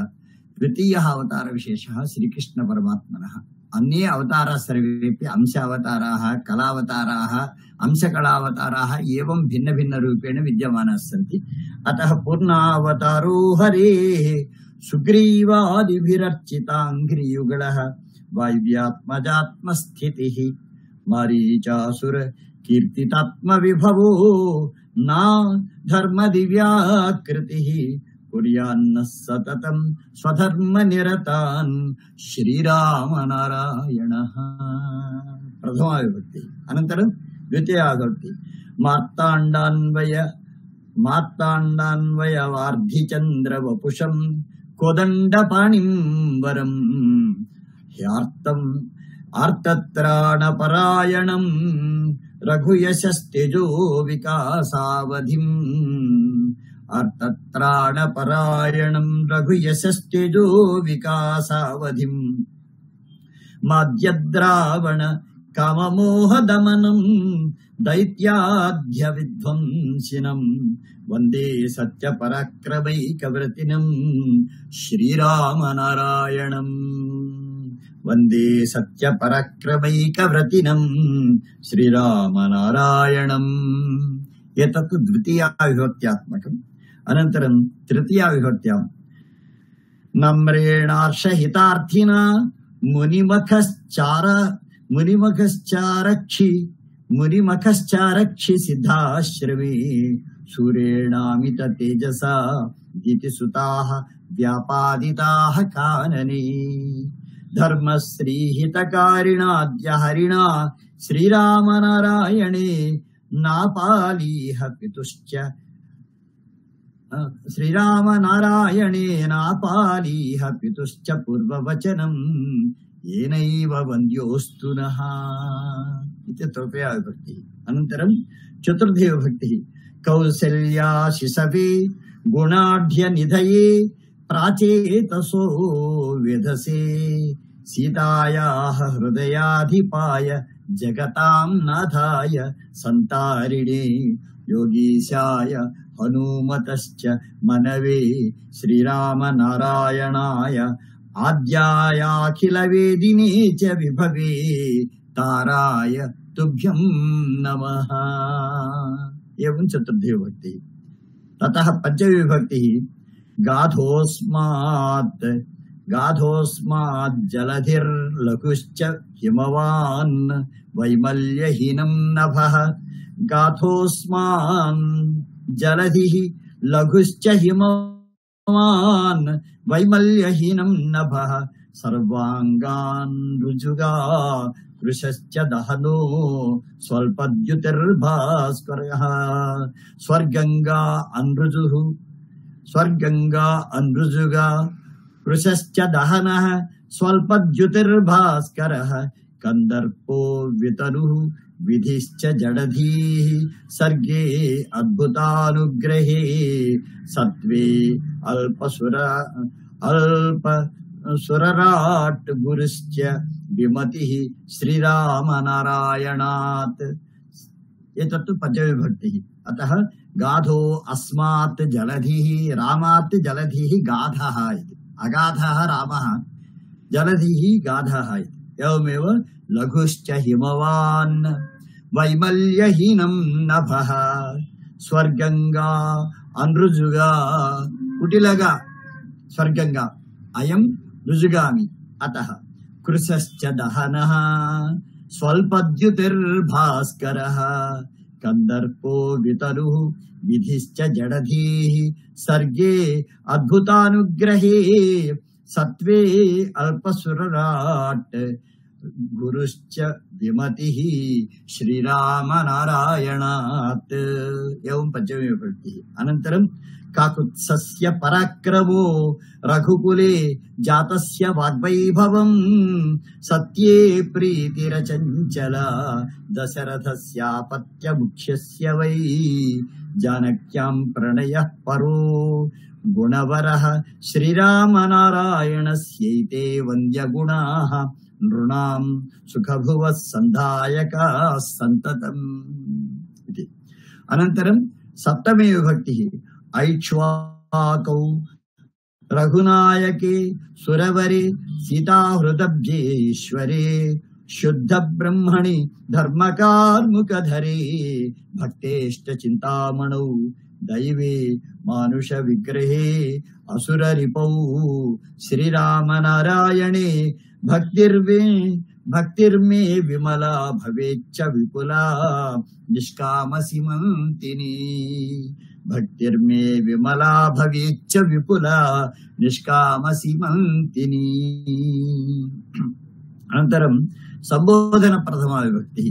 द्वितीयः अवतार विशेषः श्रीकृष्ण परमात्मनः। अन्ये अवताराः सर्वेपि अंशावताराः, कलावताराः, अंशकलावताराः एवं भिन्न भिन्न रूपेण विद्यमानाः सन्ति। अतः पूर्णावतारो हरेः सुग्रीवादिभिरर्चिताङ्घ्रियुगलः वायव्यात्मजात्मस्थितिः मारीचासुर कीर्तितात्म विभवो ना धर्म दिव्याकृतिः कुर्यान्न सततं स्वधर्म निरतान् श्रीराम नारायणः। प्रथमा विभक्ति। अनन्तरं द्वितीया विभक्ति। मार्ताण्डान्वयवार्धिचन्द्र वपुषं कोदण्डपाणिं वरं ह्यार्तम् आर्तत्राणपरायणं रघुयशस्तेजो विकासावधिम् आर्तत्राणपरायणं रघुयशस्तेजो विकासावधिम् माद्यद्रावण काममोहदमनं दैत्याद्य विध्वंसिनं वन्दे सत्यपराक्रमैकव्रतिनं श्रीराम नारायणम्। वन्दे सत्यपराक्रमैकव्रतिनं श्रीराम नारायणम्। एतत् द्वितीया विभक्त्यात्मकम्। अनन्तरं तृतीया विभक्त्यां नम्रेणार्षहितार्थिना मुनिमखश्चारक्षि सिद्धाश्रमे सूरेणामित तेजसा दितिसुताः व्यापादिताः कानने धर्मश्रीहितकारिणाद्य हरिणा श्रीराम नारायणे नापालीह पितुश्च श्रीराम नारायणे नापालीह पितुश्च पूर्ववचनम् येनैव वन्द्योऽस्तु नः इति तृतीया विभक्तिः। अनन्तरं चतुर्थी विभक्तिः कौसल्या शिशवे गुणाढ्य निधये प्राचेतसो विधसे सीतायाः हृदयाधिपाय जगतां नाथाय संतारिणे योगीशाय हनुमतश्च मनवे श्रीराम नारायणाय आद्यायाखिल वेदिने च विभवे ताराय तुभ्यं नमः। एवं चतुर्थी विभक्ति। ततः पंचमी विभक्ति गाधोस्मात् जलधिर्लघुश्च हिमवान् वैमल्यहीनं नभः गाथोस्मान् जलधिः लघुश्च हिमवान् वैमल्यहीनं नभः सर्वाङ्गान् रुजुगा कृशश्च दहनो स्वल्पद्युतिर्भास्करः स्वर्गंगा अनृजुगा कृशश्च दहनः स्वल्पद्युतिर्भास्करः कंदर्पो वितनुः विधिश्च जडधीः सर्गे अद्भुतानुग्रहे सत्वे अल्पसुरराट् गुरुश्च विमतिः श्रीराम नारायणात्। एतत्तु पञ्चविभक्तिः। अतः गाधो अस्मात् जलधिः रामात् जलधिः गाधः इति अगाधः रामः जलधिः गाधः इति एवमेव लघुश्च हिमवान् वैमल्यहीनं नभः स्वर्गंगा अनृजुगा कुटिलगा स्वर्गंगा अयं रुजुगामि अतः कृशश्च दहनः स्वल्पद्युतिर्भास्करः कंदर्पो वितरुः विधिश्च जडधीः सर्गे अद्भुतानुग्रहे सत्वे अल्पसुरराट् गुरुश्च विमतिः श्रीराम नारायणात्। एवं पंचमी विभक्तिः। अनन्तरं काकुत्सस्य पराक्रमो रघुकुले जातस्य वाग्वैभवं सत्ये प्रीतिरचञ्चला दशरथस्यापत्य मुख्यस्य वै जानक्यां प्रणयः परो गुणवरः श्रीराम नारायणस्यैते वन्द्यगुणाः नृणां सुखभुवः सन्धायकाः सन्ततम् इति। अनन्तरं सप्तमी विभक्तिः ऐक्ष्वाकौ रघुनायके सुरवरे सीताहृदब्जेश्वरे शुद्ध ब्रह्मणि धर्मकार्मुकधरे भक्तेष्ट चिन्तामणौ दैवे मानुष विग्रहे असुर रिपौ श्रीराम नारायणे भक्तिर्मे विमला भवेच्च विपुला निष्कामसीमन्तिनी भक्तिर्मे विमला भवेच्च विपुला निष्कामसीमन्तिनी। अनन्तरं संबोधन प्रथमा विभक्ति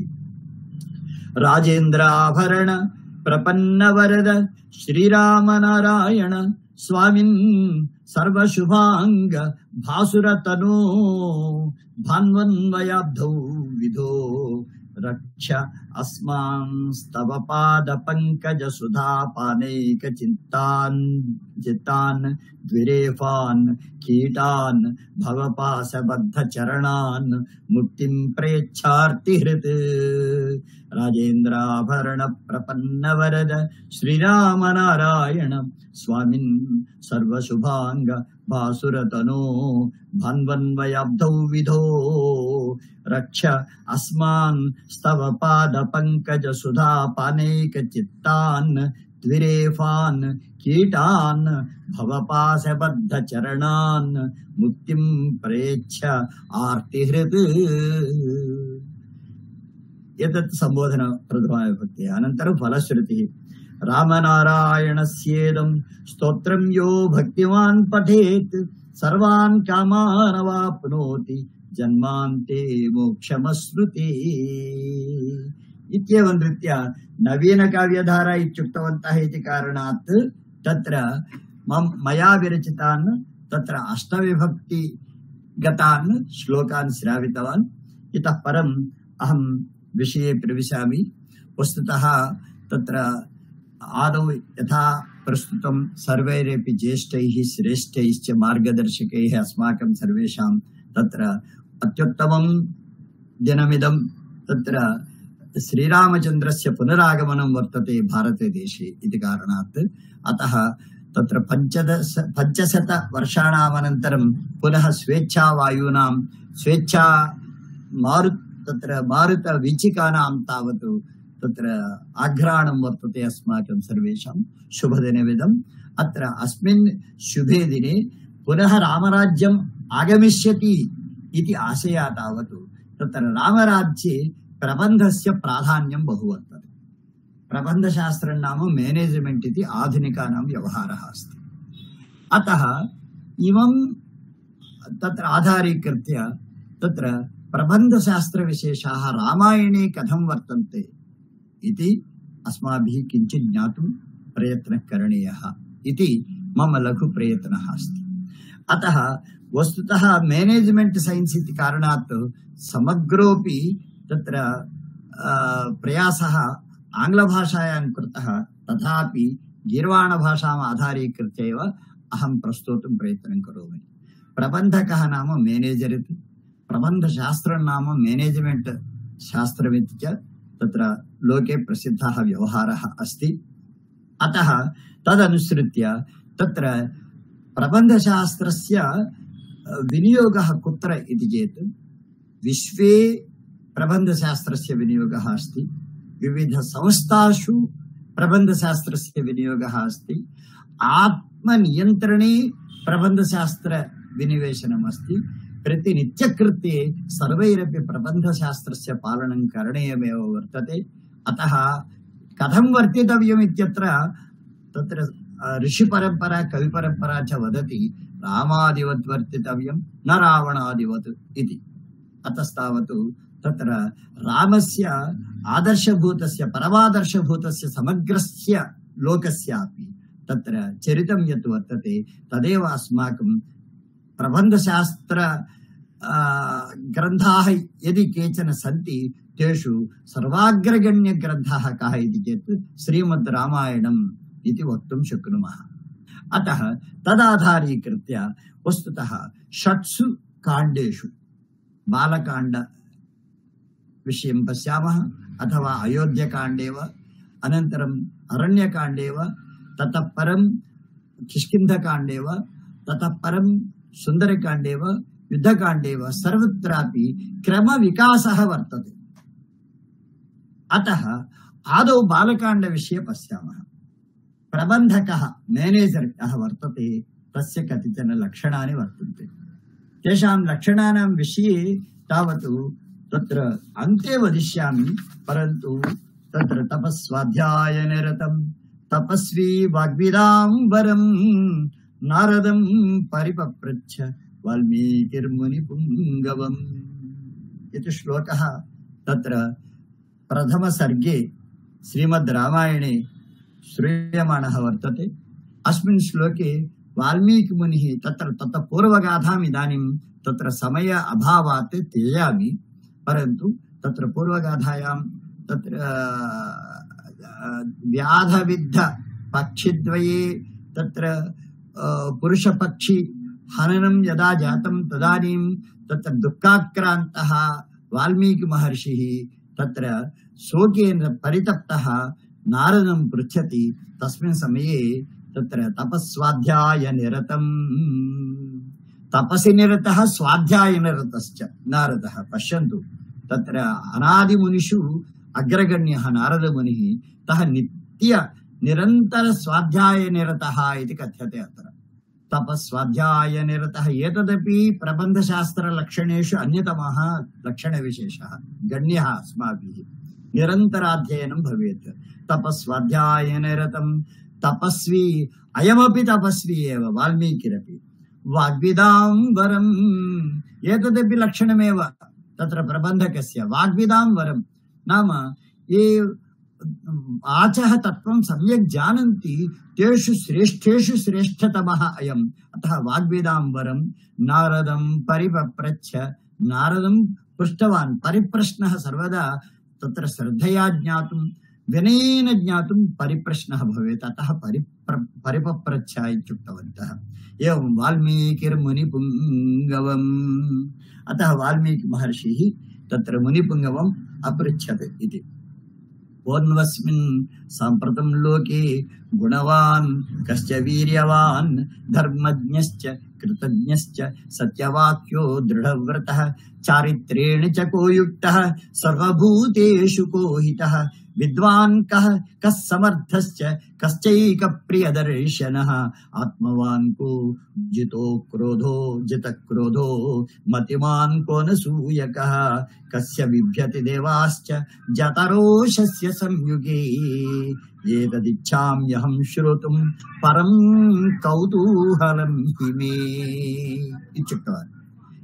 राजेन्द्राभरण प्रपन्न वरद श्रीराम नारायण स्वामिन् सर्वशुभांग भासुरतनो भान्वन्वयाब्धौ विधो रक्ष अस्मांस्तव पाद पंकज सुधा पानैक चित्तान् द्विरेफान् कीटान् भवपाशबद्ध चरणान् मुक्तिं प्रेच्छार्तिहृत् राजेन्द्राभरण प्रपन्न वरद श्रीराम नारायण स्वामिन् सर्वशुभांग भासुरतनो भान्वन्वयाब्धौ विधो रक्ष अस्मान् स्तव पाद पंकज सुधा पानैक चित्तान् द्विरेफान् कीटान् भवपाशबद्ध चरणान् मुक्तिं प्रेच्छ आर्तिहृत्। एतत् संबोधन प्रथमा विभक्ति। अनन्तरं फलश्रुतिः रामनारायणस्येदं स्तोत्रं यो भक्तिमान् पठेत् सर्वान् कामान् अवाप्नोति जन्मान्ते मोक्षमश्नुते। इत्येवं रीत्या नवीन काव्यधारा इत्युक्तवन्तः इति कारणात् तत्र मया विरचितान् तत्र अष्टविभक्ति गतान् श्लोकान् श्रावितवान्। इतः परम् अहं विषये प्रविशामि। वस्तुतः तत्र आदौ यथा प्रस्तुतं सर्वैरपि ज्येष्ठैः श्रेष्ठैश्च मार्गदर्शकैः अस्माकं सर्वेषां तत्र अत्युत्तमं दिनमिदं तत्र श्रीरामचन्द्रस्य पुनरागमनं वर्तते भारतदेशे इति कारणात् अतः तत्र 500 वर्षाणामनन्तरं पुनः स्वेच्छावायूनां स्वेच्छा मारुत वीचिकानां तावत् तत्र आघ्राणं वर्तते अस्माकं सर्वेषां शुभदिनमिदम्। अत्र अस्मिन् शुभे दिने पुनः रामराज्यम् आगमिष्यति इति आशया तावत् तत्र रामराज्ये प्रबन्धस्य प्राधान्यं बहु वर्तते। प्रबन्धशास्त्रं नाम मैनेजमेंट इति आधुनिकानां व्यवहारः अस्ति। अतः इमं तत्र आधारीकृत्य तत्र प्रबन्धशास्त्रविशेषाः रामायणे कथं वर्तन्ते इति अस्माभिः किञ्चित् ज्ञातुं प्रयत्नः करणीयः इति मम लघु प्रयत्नः अस्ति। अतः वस्तुतः मैनेजमेंट साइंस इति कारणात् समग्रोऽपि तत्र प्रयासः आङ्ग्लभाषायां कृतः, तथापि गीर्वाणभाषाम् आधारीकृत्य एव अहं प्रस्तोतुं प्रयत्नं करोमि। प्रबन्धकः नाम मैनेजर् इति, प्रबन्धशास्त्रं नाम मैनेजमेंट शास्त्रमिति च तत्र लोके प्रसिद्धः व्यवहारः अस्ति। अतः तदनुसृत्य तत्र प्रबन्धशास्त्रस्य विनियोगः कुत्र इति चेत् विश्वे प्रबन्धशास्त्रस्य विनियोगः अस्ति, विविध संस्थासु प्रबन्धशास्त्रस्य विनियोगः अस्ति, आत्मनियन्त्रणे प्रबन्धशास्त्र विनिवेशनम् अस्ति। प्रतिनित्यकृत्ये सर्वैरपि प्रबन्धशास्त्रस्य पालनं करणीयमेव वर्तते। अतः कथं वर्तितव्यम् इत्यत्र तत्र ऋषिपरम्परा कविपरम्परा च वदति रामादिवत् वर्तितव्यं न रावणादिवत् इति। अतस्तावत् तत्र रामस्य आदर्शभूतस्य परमादर्शभूतस्य समग्रस्य लोकस्यापि तत्र चरितं यत् वर्तते तदेव अस्माकं प्रबन्धशास्त्र ग्रन्थाः यदि केचन सन्ति तेषु सर्वाग्रगण्य ग्रन्थः कः इति चेत् श्रीमद् रामायणम् इति वक्तुं शक्नुमः। अतः तदाधारीकृत्य वस्तुतः 6 काण्डेषु बालकाण्ड विषयं पश्यामः, अथवा अयोध्यकाण्डे वा अनन्तरम् अरण्यकाण्डे वा ततः परं किष्किन्धकाण्डे वा ततः परं सुन्दरकाण्डे वा युद्धकाण्डे वा सर्वत्रापि क्रमविकासः वर्तते। अतः आदौ बालकाण्ड विषये पश्यामः। प्रबन्धकः मैनेजर् यः वर्तते तस्य कतिचन लक्षणानि वर्तन्ते। तेषां लक्षणानां विषये तावत् तत्र अन्ते वदिष्यामि, परन्तु तत्र तपस्वाध्यायनिरतं तपस्वी वाग्विदां वरं नारदं परिपप्रच्छ वाल्मीकिर्मुनिपुङ्गवम् इति श्लोकः तत्र प्रथमसर्गे श्रीमद् रामायणे श्रूयमाणः वर्तते। अस्मिन् श्लोके वाल्मीकिमुनिः तत्र तत्र पूर्वगाथाम् इदानीं तत्र समय अभावात् त्यजामि, परन्तु तत्र पूर्वगाथायां तत्र व्याधविद्ध पक्षिद्वये तत्र पुरुषपक्षी हननं यदा जातं तदानीं तत्र दुःखाक्रान्तः वाल्मीकि महर्षिः तत्र शोकेन परितप्तः नारदं पृच्छति। तस्मिन् समये तत्र तपस्वाध्यायनिरतं तपसि निरतः स्वाध्यायनिरतश्च नारदः। पश्यन्तु, तत्र अनादिमुनिषु अग्रगण्यः नारदमुनिः, तः नित्य निरन्तर स्वाध्यायनिरतः इति कथ्यते। अत्र तपस्वाध्यायनिरतः एतदपि प्रबन्धशास्त्रलक्षणेषु अन्यतमः लक्षणविशेषः गण्यः। अस्माभिः निरन्तराध्ययनं भवेत्। तपस्वाध्यायनिरतं तपस्वी, अयमपि तपस्वी एव वाल्मीकिरपि। वाग्विदां वरम्, एतदपि लक्षणमेव तत्र प्रबन्धकस्य। वाग्विदां वरं नाम ये आचः तत्त्वं सम्यक् जानन्ति तेषु श्रेष्ठेषु श्रेष्ठतमः अयम्। अतः वाग्विदां वरं नारदं परिपप्रच्छ, नारदं पृष्टवान्। परिप्रश्नः सर्वदा तत्र श्रद्धया ज्ञातुं विनयेन ज्ञातुं परिप्रश्नः भवेत्, अतः परिपप्रच्छ इत्युक्तवन्तः। एवं वाल्मीकिर्मुनिपुङ्गवम्, अतः वाल्मीकि महर्षिः तत्र मुनिपुङ्गवम् अपृच्छत् इति। ओन्वस्मिन् साम्प्रतं लोके गुणवान् कश्च वीर्यवान् धर्मज्ञश्च कृतज्ञश्च सत्यवाक्यो दृढव्रतः चारित्रेण च को युक्तः सर्वभूतेषु को हितः विद्वान् कः समर्थश्च कश्चैकप्रियदर्शनः आत्मवान् को जितक्रोधो मतिमान् को न सूयकः कस्य बिभ्यति देवाश्च जतरोषस्य संयुगे एतदिच्छाम्यहं श्रोतुं परं कौतूहलं हि मे इत्युक्तवान्।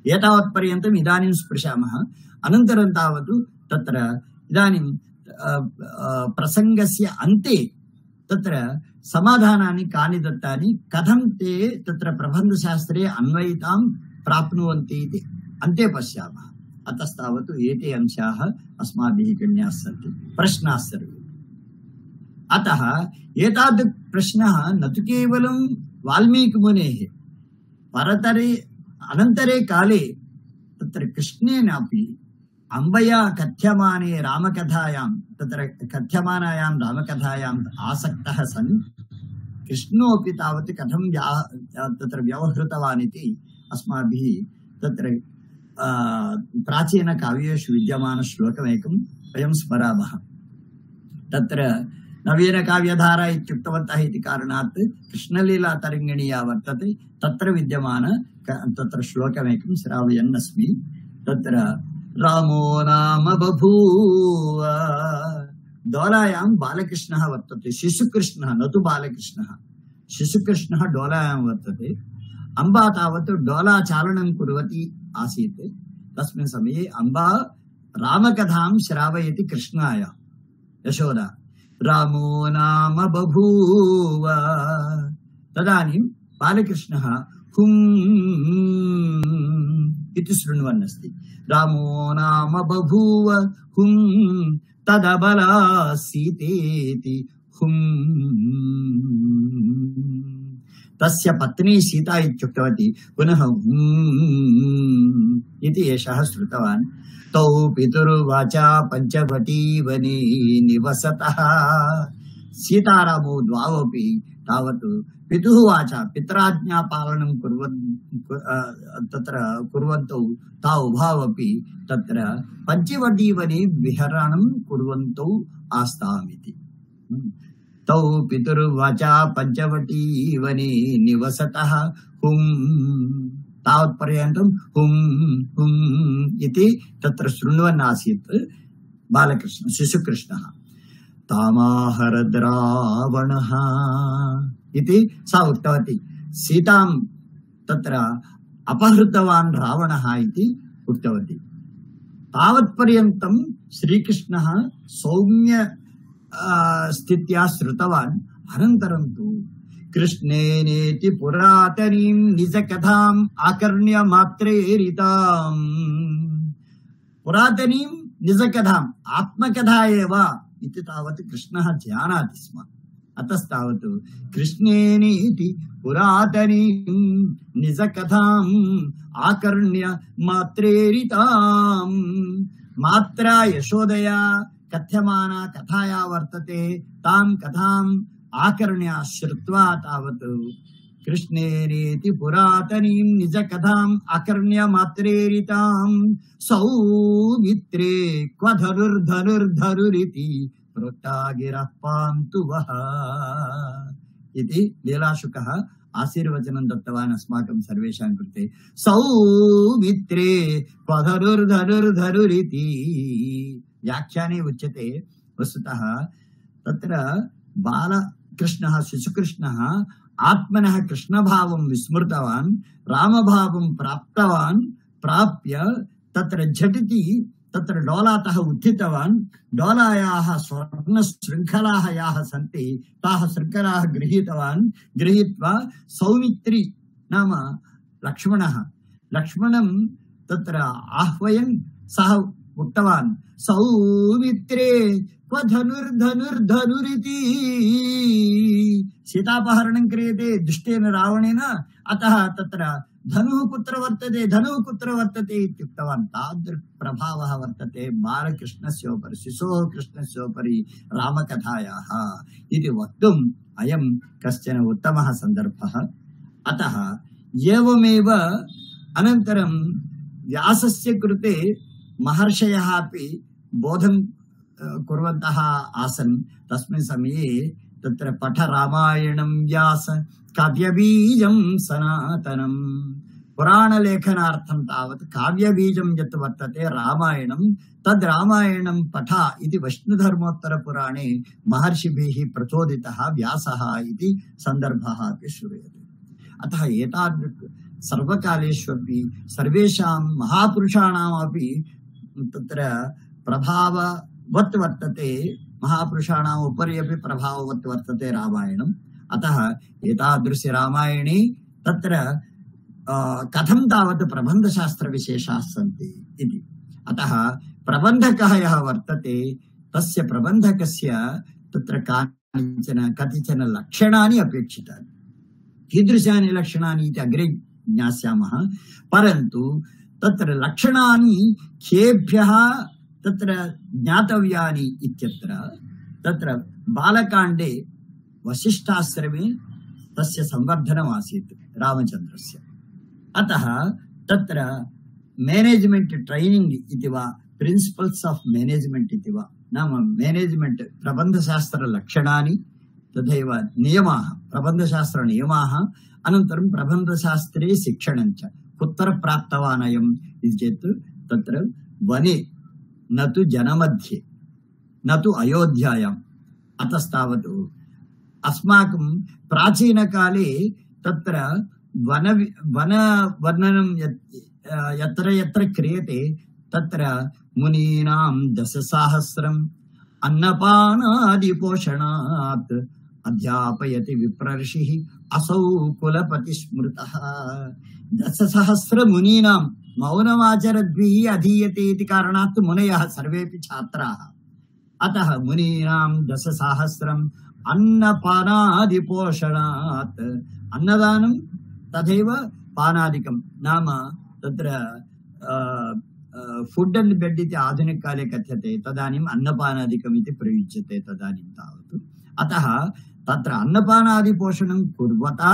एतावत्पर्यन्तम् इदानीं स्पृशामः। अनन्तरं तावत् तत्र इदानीं प्रसंगस्य अन्ते तत्र समाधानानि कानि दत्तानि, कथं ते तत्र प्रबन्धशास्त्रे अन्वयितां प्राप्नुवन्ति इति अन्ते पश्यामः। अतस्तावत् एते अंशाः अस्माभिः गण्याः सन्ति, प्रश्नाः सर्वे। अतः एतादृक् प्रश्नः न तु केवलं वाल्मीकिमुनेः, परतरे अनन्तरे काले तत्र कृष्णेनापि अम्बया कथ्यमाने रामकथायां तत्र कथ्यमानायां रामकथायाम् आसक्तः सन् कृष्णोऽपि तावत् कथं तत्र व्यवहृतवान् इति अस्माभिः तत्र प्राचीनकाव्येषु विद्यमानश्लोकमेकं वयं स्मरामः। तत्र नवीनकाव्यधारा इत्युक्तवन्तः इति कारणात् कृष्णलीला तरङ्गिणी या वर्तते तत्र विद्यमान तत्र श्लोकमेकं श्रावयन् अस्मि। तत्र रामो नाम बभूव, डोलायां बालकृष्णः वर्तते, शिशुकृष्णः न तु बालकृष्णः, शिशुकृष्णः डोलायां वर्तते। अम्बा तावत् डोलाचालनं कुर्वती आसीत्। तस्मिन् समये अम्बा रामकथां श्रावयति कृष्णाय। यशोदा रामो नाम बभूव, तदानीं बालकृष्णः हुम् इति शृण्वन् अस्ति। रामो नाम बभूव हुम् तदबला सीतेति हुम्। तस्य पत्नी सीता इत्युक्तवती, पुनः हुम् इति एषः श्रुतवान्। तौ पितुर्वाचा पञ्चवटी वने निवसतः, सीतारामौ द्वावपि तावत् पितुः वाचा पितराज्ञापालनं तत्र कुर्वन्तौ ताौ उभावपि तत्र पञ्चवटीवने विहरणं कुर्वन्तौ आस्तामिति। तौ पितुर्वाचा पञ्चवटीवने निवसतः हुम् तावत्पर्यन्तं हुं हुं इति तत्र शृण्वन् आसीत् बालकृष्ण शिशुकृष्णः। तामाहरद् रावणः इति सा उक्तवती। सीतां तत्र अपहृतवान् रावणः इति उक्तवती। तावत्पर्यन्तं श्रीकृष्णः सौम्य स्थित्या श्रुतवान्। अनन्तरं तु कृष्णेनेति पुरातनीं निजकथाम् आकर्ण्य मात्रेरिताम्। पुरातनीं निजकथाम् आत्मकथा एव इति तावत् कृष्णः जानाति स्म। अतस्तावत् कृष्णेनेति पुरातनीं निजकथाम् आकर्ण्य मात्रेरिताम्। मात्रा यशोदया कथ्यमाना कथाया वर्तते, तां कथाम् आकर्ण्य श्रुत्वा तावत् कृष्णेनेति पुरातनीं निजकथाम् आकर्ण्य मात्रेरिताम् सौमित्रे क्व धनुर्धनुर्धनुरिति प्रोक्ता गिरः पान्तु वः इति लीलाशुकः आशीर्वचनं दत्तवान् अस्माकं सर्वेषां कृते। सौमित्रे क्व धनुर्धनुर्धनुरिति व्याख्याने उच्यते। वस्तुतः तत्र बालकृष्णः शिशुकृष्णः आत्मनः कृष्णभावं विस्मृतवान्, रामभावं प्राप्तवान्। प्राप्य तत्र झटिति तत्र डोलातः उत्थितवान्। डोलायाः स्वर्णशृङ्खलाः याः सन्ति ताः शृङ्खलाः गृहीतवान्। गृहीत्वा सौमित्री नाम लक्ष्मणं तत्र आह्वयन् सः उक्तवान् सौमित्रे क्व धनुर्धनुर्धनुरिति। सीतापहरणं क्रियते दुष्टेन रावणेन, अतः तत्र धनुः कुत्र वर्तते इत्युक्तवान्। तादृक्प्रभावः वर्तते बालकृष्णस्योपरि, शिशोः कृष्णस्योपरि रामकथायाः इति वक्तुम् अयं कश्चन उत्तमः सन्दर्भः। अतः एवमेव अनन्तरं व्यासस्य कृते महर्षयः अपि बोधं कुर्वन्तः आसन्। तस्मिन् समये तत्र पठ रामायणं व्यास काव्यबीजं सनातनं। पुराणलेखनार्थं तावत् काव्यबीजं यत् वर्तते रामायणं, तद् रामायणं पठ इति विष्णुधर्मोत्तरपुराणे महर्षिभिः प्रचोदितः व्यासः इति सन्दर्भः अपि श्रूयते। अतः एतादृक् सर्वकालेष्वपि सर्वेषां महापुरुषाणामपि तत्र प्रभाववत् वर्तते, महापुरुषाणाम् उपरि अपि प्रभाववत् वर्तते रामायणम्। अतः एतादृश रामायणे तत्र कथं तावत् प्रबन्धशास्त्रविशेषाः सन्ति इति। अतः प्रबन्धकः यः वर्तते तस्य प्रबन्धकस्य तत्र कतिचन लक्षणानि अपेक्षितानि। कीदृशानि लक्षणानि इति अग्रे ज्ञास्यामः। परन्तु तत्र लक्षणानि केभ्यः तत्र ज्ञातव्यानि इत्यत्र तत्र बालकाण्डे वसिष्ठाश्रमे तस्य संवर्धनम् आसीत् रामचन्द्रस्य। अतः तत्र मैनेजमेंट ट्रैनिंग इति वा प्रिन्सिपल्स् आफ् मैनेजमेंट इति वा नाम मैनेजमेंट प्रबन्धशास्त्र लक्षणानि तथैव नियमाः प्रबन्धशास्त्र नियमाः अनन्तरं प्रबन्धशास्त्रे शिक्षणं च कुत्र प्राप्तवान् अयम् इति चेत् तत्र वने न तु जनमध्ये न तु अयोध्यायाम्। अतस्तावत् अस्माकं प्राचीनकाले तत्र वनवर्णनं यत्र यत्र क्रियते तत्र मुनीनां 10,000 अन्नपानादिपोषणात् अध्यापयति विप्रर्षिः असौ कुलपति स्मृतः। 10,000 मुनीनां मौनमाचरद्भिः अधीयते इति कारणात् मुनयः सर्वेपि छात्राः। अतः मुनीनां 10,000 अन्नपानादिपोषणात् अन्नदानं तथैव पानादिकं नाम तत्र फुड एंड बेड इति आधुनिककाले कथ्यते तदानीम् अन्नपानादिकम् इति प्रयुज्यते तदानीं तावत्। अतः तत्र अन्नपानादिपोषणं कुर्वता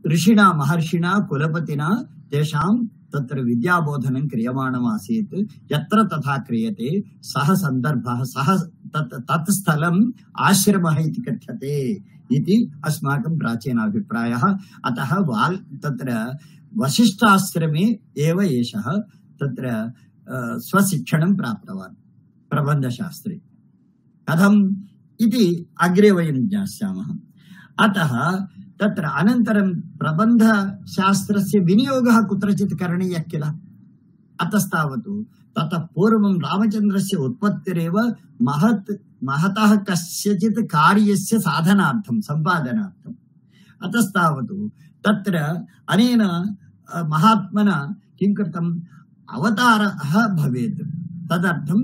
ऋषिणा महर्षिणा कुलपतिना तेषां तत्र विद्याबोधनं क्रियमाणम् आसीत्। यत्र तथा क्रियते सः सन्दर्भः सः तत् स्थलम् आश्रमः इति कथ्यते इति अस्माकं प्राचीनाभिप्रायः। अतः तत्र वसिष्ठाश्रमे एव एषः तत्र स्वशिक्षणं प्राप्तवान् प्रबन्धशास्त्रे। कथम् इति अग्रे वयं ज्ञास्यामः। अतः तत्र अनन्तरं प्रबन्धशास्त्रस्य विनियोगः कुत्रचित् करणीयः किल। अतस्तावत् ततः पूर्वं रामचन्द्रस्य उत्पत्तिरेव महतः कस्यचित् कार्यस्य साधनार्थं सम्पादनार्थम्। अतस्तावत् तत्र अनेन महात्मना किं कृतम्, अवतारः भवेत्, तदर्थं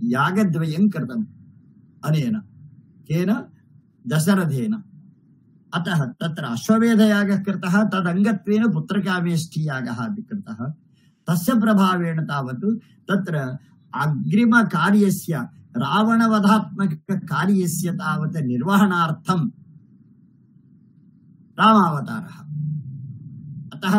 यागद्वयं कृतम् अनेन, केन, दशरथेन। अतः तत्र अश्वमेधयागः कृतः, तदङ्गत्वेन पुत्रकामेष्टियागः अपि कृतः। तस्य प्रभावेण तावत् तत्र अग्रिमकार्यस्य रावणवधात्मककार्यस्य तावत् निर्वहणार्थं रामावतारः। अतः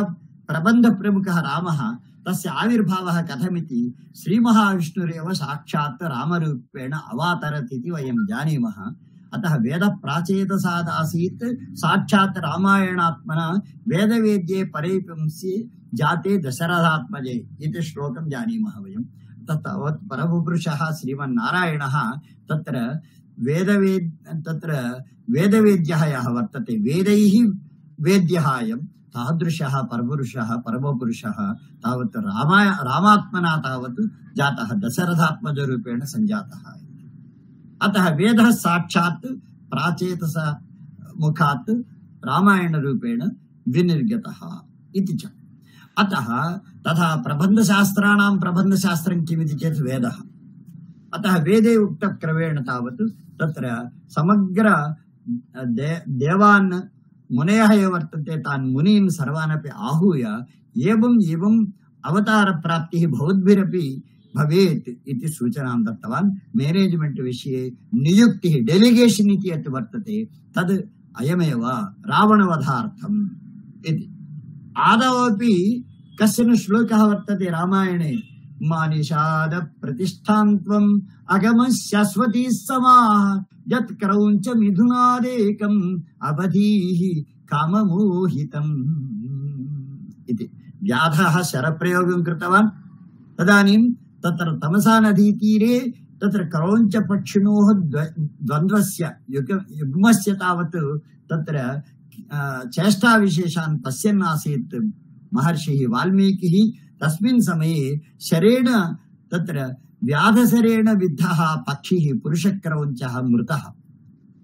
प्रबन्धप्रमुखः रामः, तस्य आविर्भावः कथमिति श्रीमहाविष्णुरेव साक्षात् रामरूपेण अवातरत् इति वयं जानीमः। अतः वेदप्राचेतसादासीत् साक्षात् रामायणात्मना वेदवेद्ये परेपुंसि जाते दशरथात्मजे इति श्लोकं जानीमः वयं। तत् परमपुरुषः श्रीमन्नारायणः तत्र वेदवेद्यः यः वर्तते, वेदैः वेद्यः अयं तादृशः परपुरुषः परमपुरुषः तावत् रामात्मना तावत् जातः, दशरथात्मजरूपेण सञ्जातः। अतः वेदः साक्षात् प्राचेतस मुखात् रामायणरूपेण विनिर्गतः इति च। अतः तथा प्रबन्धशास्त्राणां प्रबन्धशास्त्रं किमिति चेत् वेदः। अतः वेदे उक्तक्रमेण तावत् तत्र समग्र देवान् मुनयः ये वर्तन्ते तान् मुनीन् सर्वानपि आहूय एवं अवतारप्राप्तिः भवद्भिरपि भवेत् इति सूचनां दत्तवान्। मैनेज्मेंट विषये नियुक्तिः, डेलिगेशन् इति यत् वर्तते तद् अयमेव रावणवधार्थम् इति। आदौ अपि कश्चन श्लोकः वर्तते रामायणे, मानिषाद प्रतिष्ठान्त्वम् अगमः शाश्वती समाः यत् क्रौञ्च मिथुनादेकम् अवधीः काममोहितम् इति। व्याधः शरप्रयोगं कृतवान्। तदानीं तत्र तमसा नदीतीरे तत्र क्रौञ्च पक्षिणोः द्वन्द्वस्य युग्मस्य तावत् तत्र चेष्टाविशेषान् पश्यन् आसीत् महर्षिः वाल्मीकिः। तस्मिन् समये शरेण तत्र व्याधशरेण विद्धः पक्षिः पुरुषक्रौञ्चः मृतः।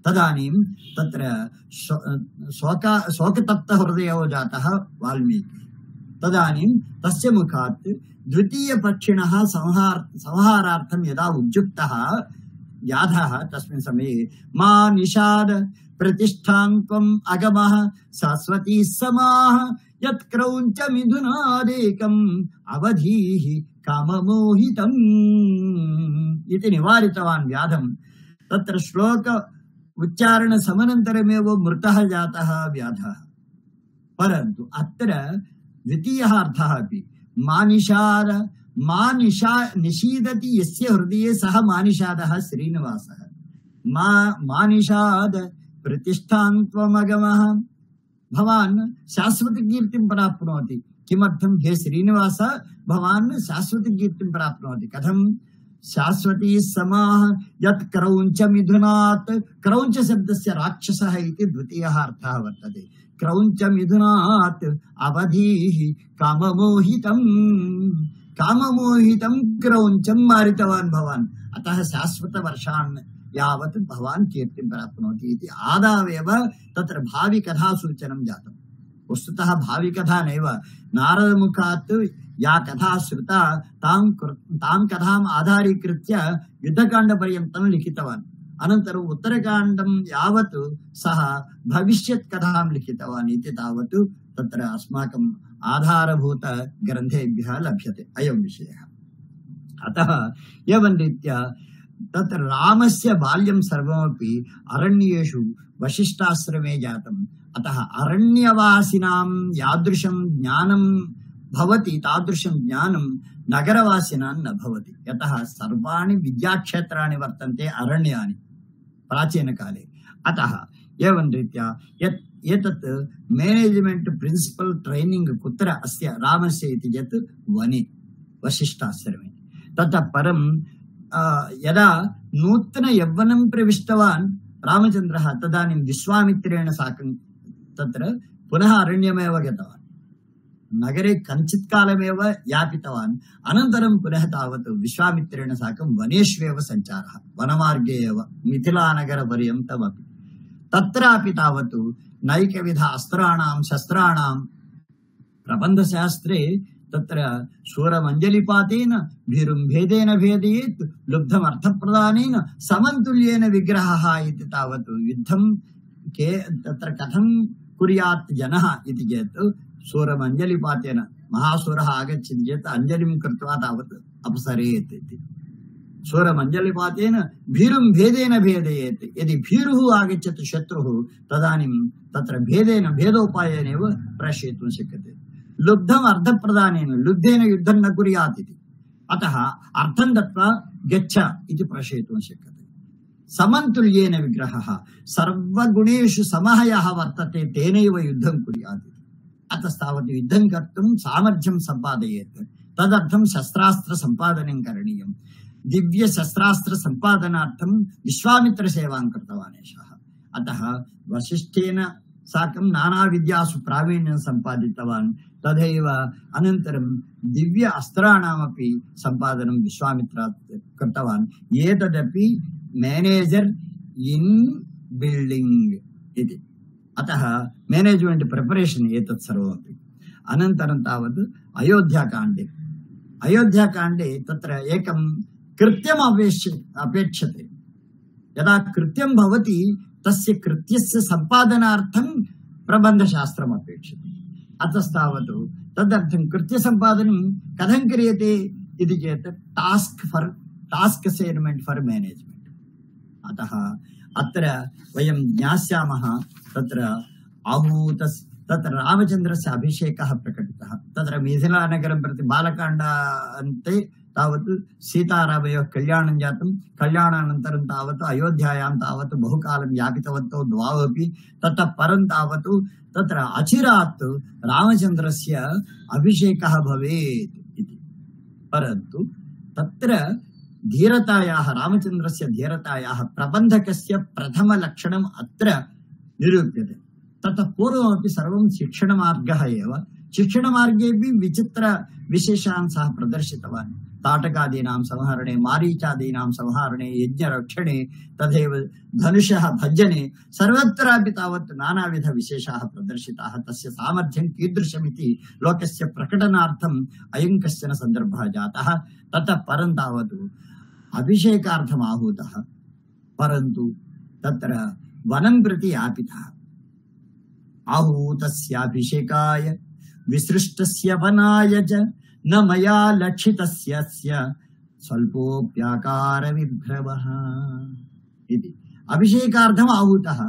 तदानीं तत्र शोकतप्तहृदयो जातः वाल्मीकिः। तदानीं तस्य मुखात् द्वितीयपक्षिणः संहारार्थं यदा उद्युक्तः व्याधः, तस्मिन् समये मा निषाद प्रतिष्ठान्त्वम् अगमः शाश्वती समाः यत् क्रौञ्च मिथुनादेकम् अवधीः काममोहितम् इति निवारितवान् व्याधं। तत्र श्लोक उच्चारण समनन्तरमेव मृतः जातः व्याधः। परन्तु अत्र द्वितीयः अर्थः अपि निषीदति यस्य हृदये सः मानिषादः श्रीनिवासः। मानिषाद प्रतिष्ठान्त्वमगमः, भवान् शाश्वतकीर्तिं प्राप्नोति। किमर्थं हे श्रीनिवास, भवान् शाश्वतकीर्तिं प्राप्नोति। कथं? शाश्वती समाः यत् क्रौञ्च मिथुनात्, क्रौञ्च शब्दस्य राक्षसः इति द्वितीयः अर्थः वर्तते। क्रौञ्च मिथुनात् अवधीः काममोहितं क्रौञ्चं मारितवान् भवान्। अतः शाश्वतवर्षान् यावत् भवान् कीर्तिं प्राप्नोति इति आदावेव तत्र भाविकथा सूचनं जातम्। वस्तुतः भाविकथा नैव, नारदमुखात् या कथा श्रुता तां कथाम् आधारीकृत्य युद्धकाण्डपर्यन्तं लिखितवान्। अनन्तरम् उत्तरकाण्डं यावत् सः भविष्यत् कथां लिखितवान् इति तावत् तत्र अस्माकम् आधारभूत ग्रन्थेभ्यः लभ्यते अयं विषयः। अतः एवं रीत्या तत्र रामस्य बाल्यं सर्वमपि अरण्येषु वसिष्ठाश्रमे जातम्। अतः अरण्यवासिनां यादृशं ज्ञानं भवति तादृशं ज्ञानं नगरवासिनां न भवति। यतः सर्वाणि विद्याक्षेत्राणि वर्तन्ते अरण्यानि प्राचीनकाले। अतः एवं रीत्या यत् एतत् मैनेजमेंट प्रिंसिपल ट्रेनिंग कुत्र अस्य रामस्य इति चेत् वने वसिष्ठाश्रमे। ततः परं यदा नूतन यौवनं प्रविष्टवान् रामचन्द्रः तदानीं विश्वामित्रेण साकं तत्र पुनः अरण्यमेव गतवान्, नगरे कञ्चित् कालमेव यापितवान्। अनन्तरं पुनः तावत् विश्वामित्रेण साकं वनेष्वेव सञ्चारः, वनमार्गे एव मिथिलानगरपर्यन्तमपि। तत्रापि तावत् नैकविध अस्त्राणां शस्त्राणां प्रबन्धशास्त्रे तत्र शूरमञ्जलिपातेन भीरुं भेदेन भेदयेत् लुब्धम् अर्थप्रदानेन समन्तुल्येन विग्रहः इति तावत् युद्धं के तत्र कथं कुर्यात् जनः इति चेत् शूरमञ्जलिपातेन महासुरः आगच्छति चेत् अञ्जलिं कृत्वा तावत् अपसरेत् इति। शूरमञ्जलिपातेन भीरुं भेदेन भेदयेत्, यदि भीरुः आगच्छति शत्रुः तदानीं तत्र भेदेन भेदोपायेनैव प्रेषयितुं शक्यते। लुब्धम् अर्थप्रदानेन, लुब्धेन युद्धं न कुर्यात् इति, अतः अर्थं दत्त्वा गच्छ इति प्रेषयितुं शक्यते। समन्तुल्येन विग्रहः, सर्वगुणेषु समः यः वर्तते तेनैव युद्धं कुर्यात्। अतस्तावत् युद्धं कर्तुं सामर्थ्यं सम्पादयेत्, तदर्थं शस्त्रास्त्र सम्पादनं करणीयम्। दिव्य शस्त्रास्त्र सम्पादनार्थं विश्वामित्र सेवां कृतवान् एषः। अतः वसिष्ठेन साकं नानाविद्यासु प्रावीण्यं सम्पादितवान्। तथैव अनन्तरं दिव्य अस्त्राणामपि सम्पादनं विश्वामित्रात् कृतवान्। एतदपि मैनेजर् इन् बिल्डिंग इति, अतः मैनेजमेंट प्रिपरेशन् एतत् सर्वमपि। अनन्तरं तावत् अयोध्याकाण्डे तत्र एकं कृत्यम् अपेक्षते। यदा कृत्यं भवति तस्य कृत्यस्य सम्पादनार्थं प्रबन्धशास्त्रम् अपेक्षते। अतस्तावत् तदर्थं कृत्यसम्पादनं कथं क्रियते इति चेत् टास्क असैन्मेंट फॉर मैनेजमेंट। अतः अत्र वयं ज्ञास्यामः तत्र तत्र रामचन्द्रस्य अभिषेकः प्रकटितः। तत्र मिथिलानगरं प्रति बालकाण्डान्ते तावत् सीतारामयोः कल्याणं जातं। कल्याणानन्तरं तावत् अयोध्यायां तावत् बहुकालं यापितवन्तौ द्वौ अपि। ततः परं तावत् तत्र अचिरात् रामचन्द्रस्य अभिषेकः भवेत् इति। परन्तु तत्र धीरतायाः, रामचन्द्रस्य धीरतायाः प्रबन्धकस्य प्रथमलक्षणम् अत्र निरूप्यते। ततः पूर्वमपि सर्वं शिक्षणमार्गः एव। शिक्षणमार्गेऽपि विचित्र विशेषान् सः प्रदर्शितवान्। ताटकादीनां संहरणे, मारीचादीनां संहरणे, यज्ञरक्षणे, तथैव धनुषः भजने सर्वत्रापि तावत् नानाविध विशेषाः प्रदर्शिताः। तस्य सामर्थ्यं कीदृशमिति लोकस्य प्रकटनार्थम् अयं कश्चन सन्दर्भः जातः। ततः परं तावत् अभिषेकार्थम् आहूतः, परन्तु तत्र वनं प्रति यापितः। आहूतस्याभिषेकाय विसृष्टस्य वनाय च न मया लक्षितस्य स्वल्पोऽप्याकार विभ्रमः इति। अभिषेकार्थम् आहूतः,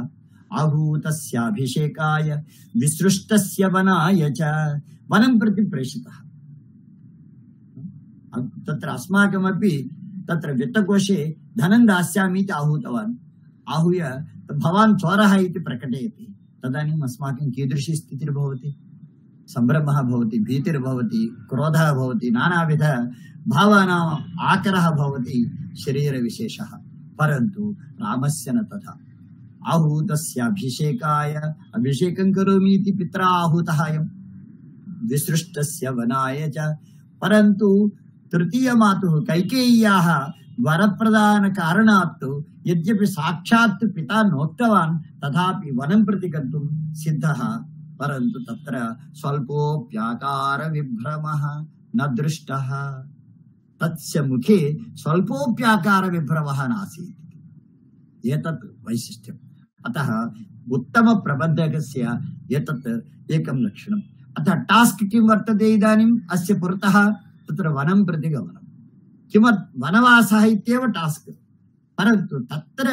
आहूतस्याभिषेकाय विसृष्टस्य वनाय च, वनं प्रति प्रेषितः। तत्र अस्माकमपि तत्र वित्तकोशे धनं दास्यामि इति आहूतवान्। आहूय भवान् चोरः इति प्रकटयति। तदानीम् अस्माकं कीदृशी स्थितिर्भवति? संभ्रमः भवति, भीतिर्भवति, क्रोधः भवति, नानाविध भावानाम् आकरः भवति, शरीरविशेषः। परन्तु रामस्य न तथा। आहूतस्याभिषेकाय, अभिषेकं करोमि इति पित्रा आहूतः अयं, विसृष्टस्य वनाय च। परन्तु तृतीयमातुः कैकेय्याः वरप्रदान कारणात् यद्यपि साक्षात् पिता नोक्तवान् तथापि वनं प्रति गन्तुं सिद्धः। परन्तु तत्र स्वल्पोऽप्याकार विभ्रमः न दृष्टः। तस्य मुखे स्वल्पोऽप्याकार विभ्रमः नासीत्। एतत् वैशिष्ट्यम्। अतः उत्तम प्रबन्धकस्य एतत् एकं लक्षणम्। अतः टास्क् किं वर्तते इदानीम् अस्य पुरतः? तत्र वनं प्रति गमनं। किमर्थं वनवासः इत्येव टास्क्, परन्तु तत्र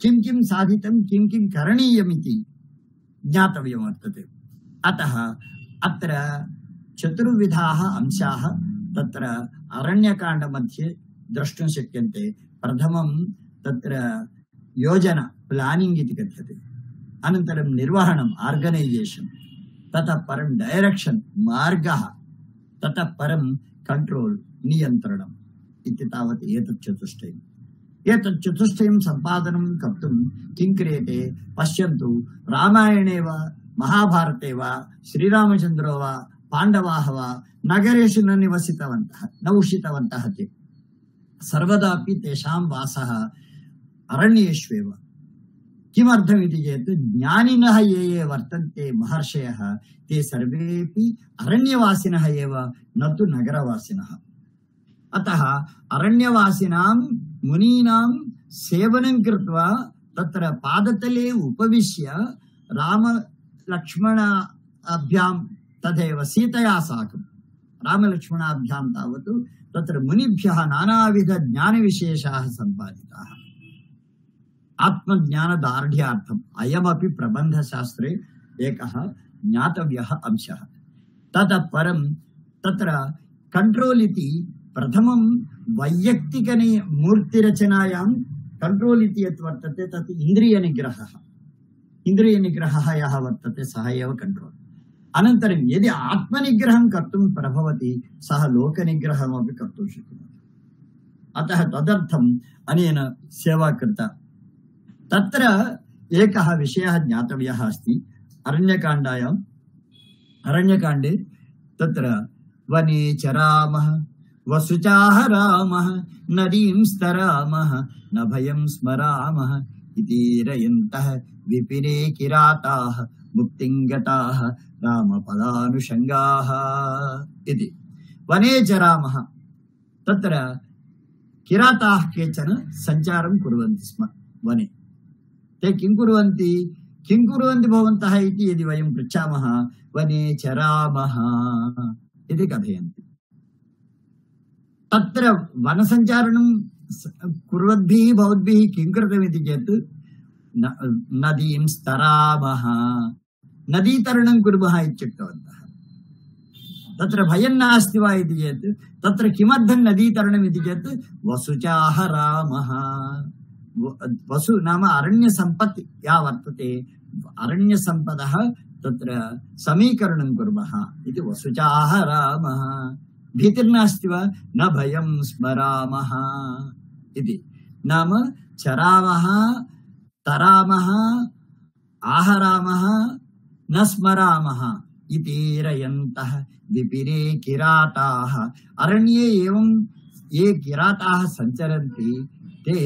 किं किं साधितं, किं किं करणीयमिति ज्ञातव्यं वर्तते। अतः अत्र चतुर्विधाः अंशाः तत्र अरण्यकाण्डमध्ये द्रष्टुं शक्यन्ते। प्रथमं तत्र योजना, प्लानिंग इति कथ्यते। अनन्तरं निर्वहणम् आर्गनैजेशन्, ततः परं डैरेक्षन् मार्गः, ततः परं कंट्रोल् नियन्त्रणम् इति तावत् एतत् चतुष्टयम्। एतत् चतुष्टयं सम्पादनं कर्तुं किं क्रियते पश्यन्तु। रामायणे वा महाभारते वा श्रीरामचन्द्रो वा पाण्डवाः वा नगरेषु न निवसितवन्तः, न उषितवन्तः। ते सर्वदापि तेषां वासः अरण्येष्वेव। किमर्थमिति चेत् ज्ञानिनः ये ये वर्तन्ते महर्षयः ते सर्वेपि अरण्यवासिनः एव, न तु नगरवासिनः। अतः अरण्यवासिनां मुनीनां सेवनं कृत्वा तत्र पादतले उपविश्य रामलक्ष्मणाभ्यां तथैव सीतया साकं रामलक्ष्मणाभ्यां तावत् तत्र मुनिभ्यः नानाविध ज्ञानविशेषाः सम्पादिताः। आत्मज्ञानदार्ढ्यार्थम् अयमपि प्रबन्धशास्त्रे एकः ज्ञातव्यः अंशः। ततः परं तत्र कंट्रोल् इति प्रथमं वैयक्तिक मूर्तिरचनायां कंट्रोल् इति यत् वर्तते तत् इन्द्रियनिग्रहः। इन्द्रियनिग्रहः यः वर्तते सः एव कंट्रोल्। अनन्तरं यदि आत्मनिग्रहं कर्तुं प्रभवति सः लोकनिग्रहमपि कर्तुं शक्नोति। अतः तदर्थम् अनेन सेवा कृता। तत्र एकः विषयः ज्ञातव्यः अस्ति। अरण्यकाण्डे तत्र वने चरामः वसुचाह रामः नदीं स्तरामः न भयं स्मरामः इति रयन्तः विपिने किराताः मुक्तिं गताः रामपदानुषङ्गाः इति। वने चरामः, तत्र किराताः केचन सञ्चारं कुर्वन्ति स्म वने। ते किं कुर्वन्ति भवन्तः इति यदि वयं पृच्छामः, वने चरामः इति कथयन्ति। तत्र वनसञ्चारणं कुर्वद्भिः भवद्भिः किं कृतमिति चेत् नदीं स्तरामः, नदीतरणं कुर्मः इत्युक्तवन्तः। तत्र भयं नास्ति वा इति चेत् तत्र किमर्थं नदीतरणम् इति चेत् वसुचाह रामः। वसु नाम अरण्यसम्पत् या वर्तते, अरण्यसम्पदः तत्र समीकरणं कुर्मः इति वसुचाह रामः। भीतिर्नास्ति वा, न भयं स्मरामः इति। नाम चरामः, तरामः, आहरामः, न स्मरामः इति रयन्तः विपिने किराताः। अरण्ये एवं ये किराताः सञ्चरन्ति ते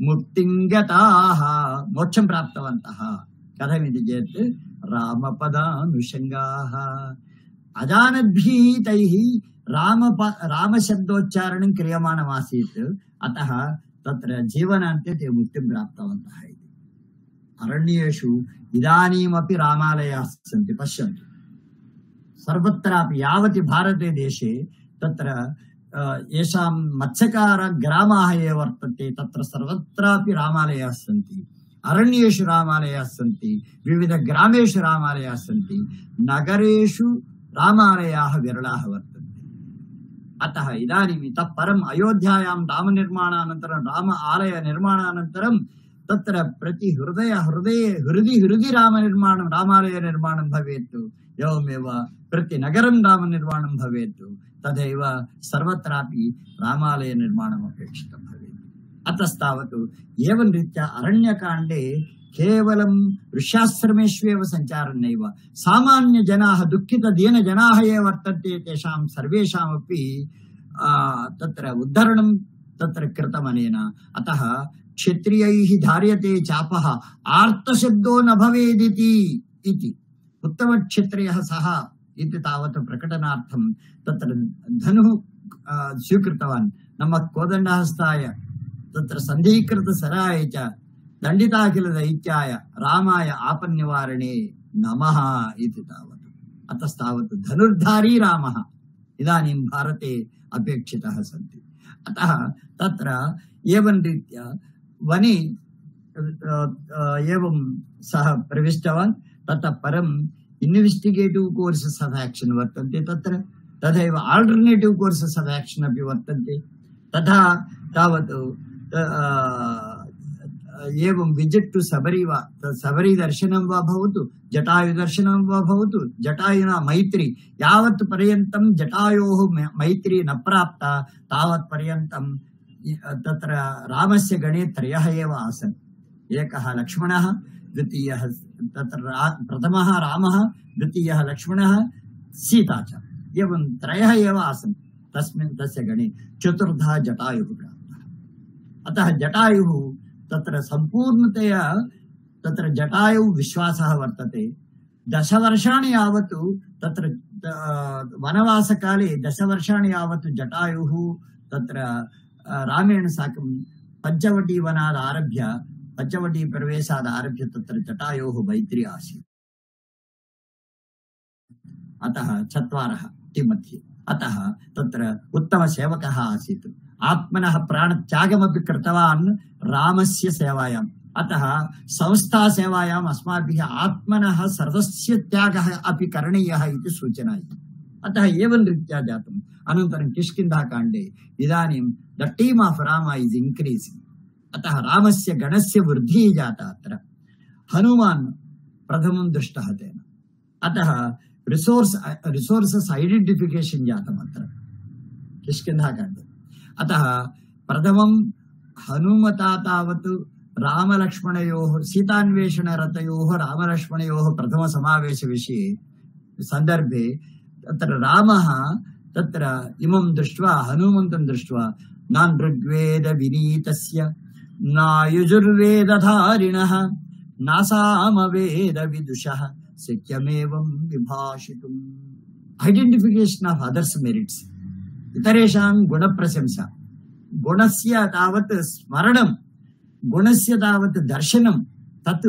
मुक्तिं गताः, मोक्षं प्राप्तवन्तः। कथमिति चेत् रामपदानुषङ्गाः। अजानद्भिः तैः रामशब्दोच्चारणं क्रियमाणमासीत्, अतः तत्र जीवनान्ते ते मुक्तिं प्राप्तवन्तः इति। अरण्येषु इदानीमपि रामालयाः सन्ति। पश्यन्तु, सर्वत्रापि यावति भारते देशे तत्र येषां मत्स्यकारग्रामाः ये वर्तन्ते तत्र सर्वत्रापि रामालयाः सन्ति। अरण्येषु रामालयाः सन्ति, विविधग्रामेषु रामालयाः सन्ति। नगरेषु रामालयाः विरलाः वर्तन्ते। अतः इदानीम् इतः परम् अयोध्यायां रामनिर्माणानन्तरं, राम आलय निर्माणानन्तरं तत्र प्रति हृदि रामालय निर्माणं भवेत्। एवमेव प्रति नगरं रामनिर्माणं भवेत्। तथैव सर्वत्रापि रामालय निर्माणम् अपेक्षितं भवेत्। अतस्तावत् एवं रीत्या अरण्यकाण्डे केवलं ऋष्याश्रमेष्वेव सञ्चारं नैव, सामान्यजनाः, दुःखितदीनजनाः ये वर्तन्ते तेषां सर्वेषामपि तत्र उद्धरणं तत्र कृतमनेन। अतः क्षत्रियैः धार्यते चापः आर्तशब्दो न भवेदिति इति। उत्तमक्षत्रियः सः इति तावत् प्रकटनार्थं तत्र धनुः स्वीकृतवान्। नम कोदण्डहस्ताय तत्र सन्धीकृतसराय च दण्डिताखिलदैत्याय रामाय आपन्निवारणे नमः इति तावत्। अतस्तावत् धनुर्धारी रामः इदानीं भारते अपेक्षितः सन्ति। अतः तत्र एवं रीत्या वने एवं सः प्रविष्टवान्। ततः परम् इन्वेस्टिगेटिव् कोर्सस् आफ् आक्षन् वर्तन्ते तत्र, तथैव आल्टर्नेटिव् कोर्सस् आफ् आक्षन् अपि वर्तन्ते। तथा तावत् एवं विजिट् टु सबरी वा सबरी दर्शनं वा भवतु जटायुदर्शनं वा भवतु जटायुना मैत्री यावत् पर्यन्तं जटायोः मैत्री न प्राप्ता तावत् पर्यन्तं तत्र रामस्य गणे त्रयः एव आसन् एकः लक्ष्मणः द्वितीयः तत्र प्रथमः रामः द्वितीयः लक्ष्मणः सीता च एवं त्रयः एव आसन् तस्मिन् तस्य गणे चतुर्थः जटायुः प्राप्तः अतः जटायुः तत्र सम्पूर्णतया तत्र जटायु विश्वासः वर्तते 10 वर्षाणि यावत् तत्र वनवासकाले 10 वर्षाणि यावत् जटायुः तत्र रामेण साकं पञ्चवटीवनात् आरभ्य पञ्चवटी प्रवेशात् आरभ्य तत्र जटायोः मैत्री आसीत् अतः 4 मध्ये अतः तत्र उत्तमसेवकः आसीत् आत्मनः प्राणत्यागमपि कृतवान् रामस्य सेवायाम् अतः संस्था सेवायाम् अस्माभिः आत्मनः सर्वस्य त्यागः अपि करणीयः इति सूचना अतः एवं रीत्या जातम् अनन्तरं किष्किन्धाकाण्डे इदानीं the team of Ram is increasing अतः रामस्य गणस्य वृद्धिः जाता अत्र हनुमान् प्रथमं दृष्टः तेन अतः रिसोर्सस् ऐडेंटिफिकेशन् जातम् अत्र किष्किन्धाकाण्डे अतः प्रथमं हनुमता तावत् रामलक्ष्मणयोः सीतान्वेषणरतयोः रामलक्ष्मणयोः प्रथमसमावेशविषये सन्दर्भे तत्र रामः तत्र इमं दृष्ट्वा हनुमन्तं दृष्ट्वा नानृग्वेदविनीतस्य नायुजुर्वेदधारिणः नासामवेदविदुषः शक्यमेवं विभाषितुम् ऐडेंटिफिकेशन् आफ् अदर्स् मेरिट्स् इतरेषां गुणप्रशंसा गुणस्य तावत् स्मरणं गुणस्य तावत् दर्शनं तत्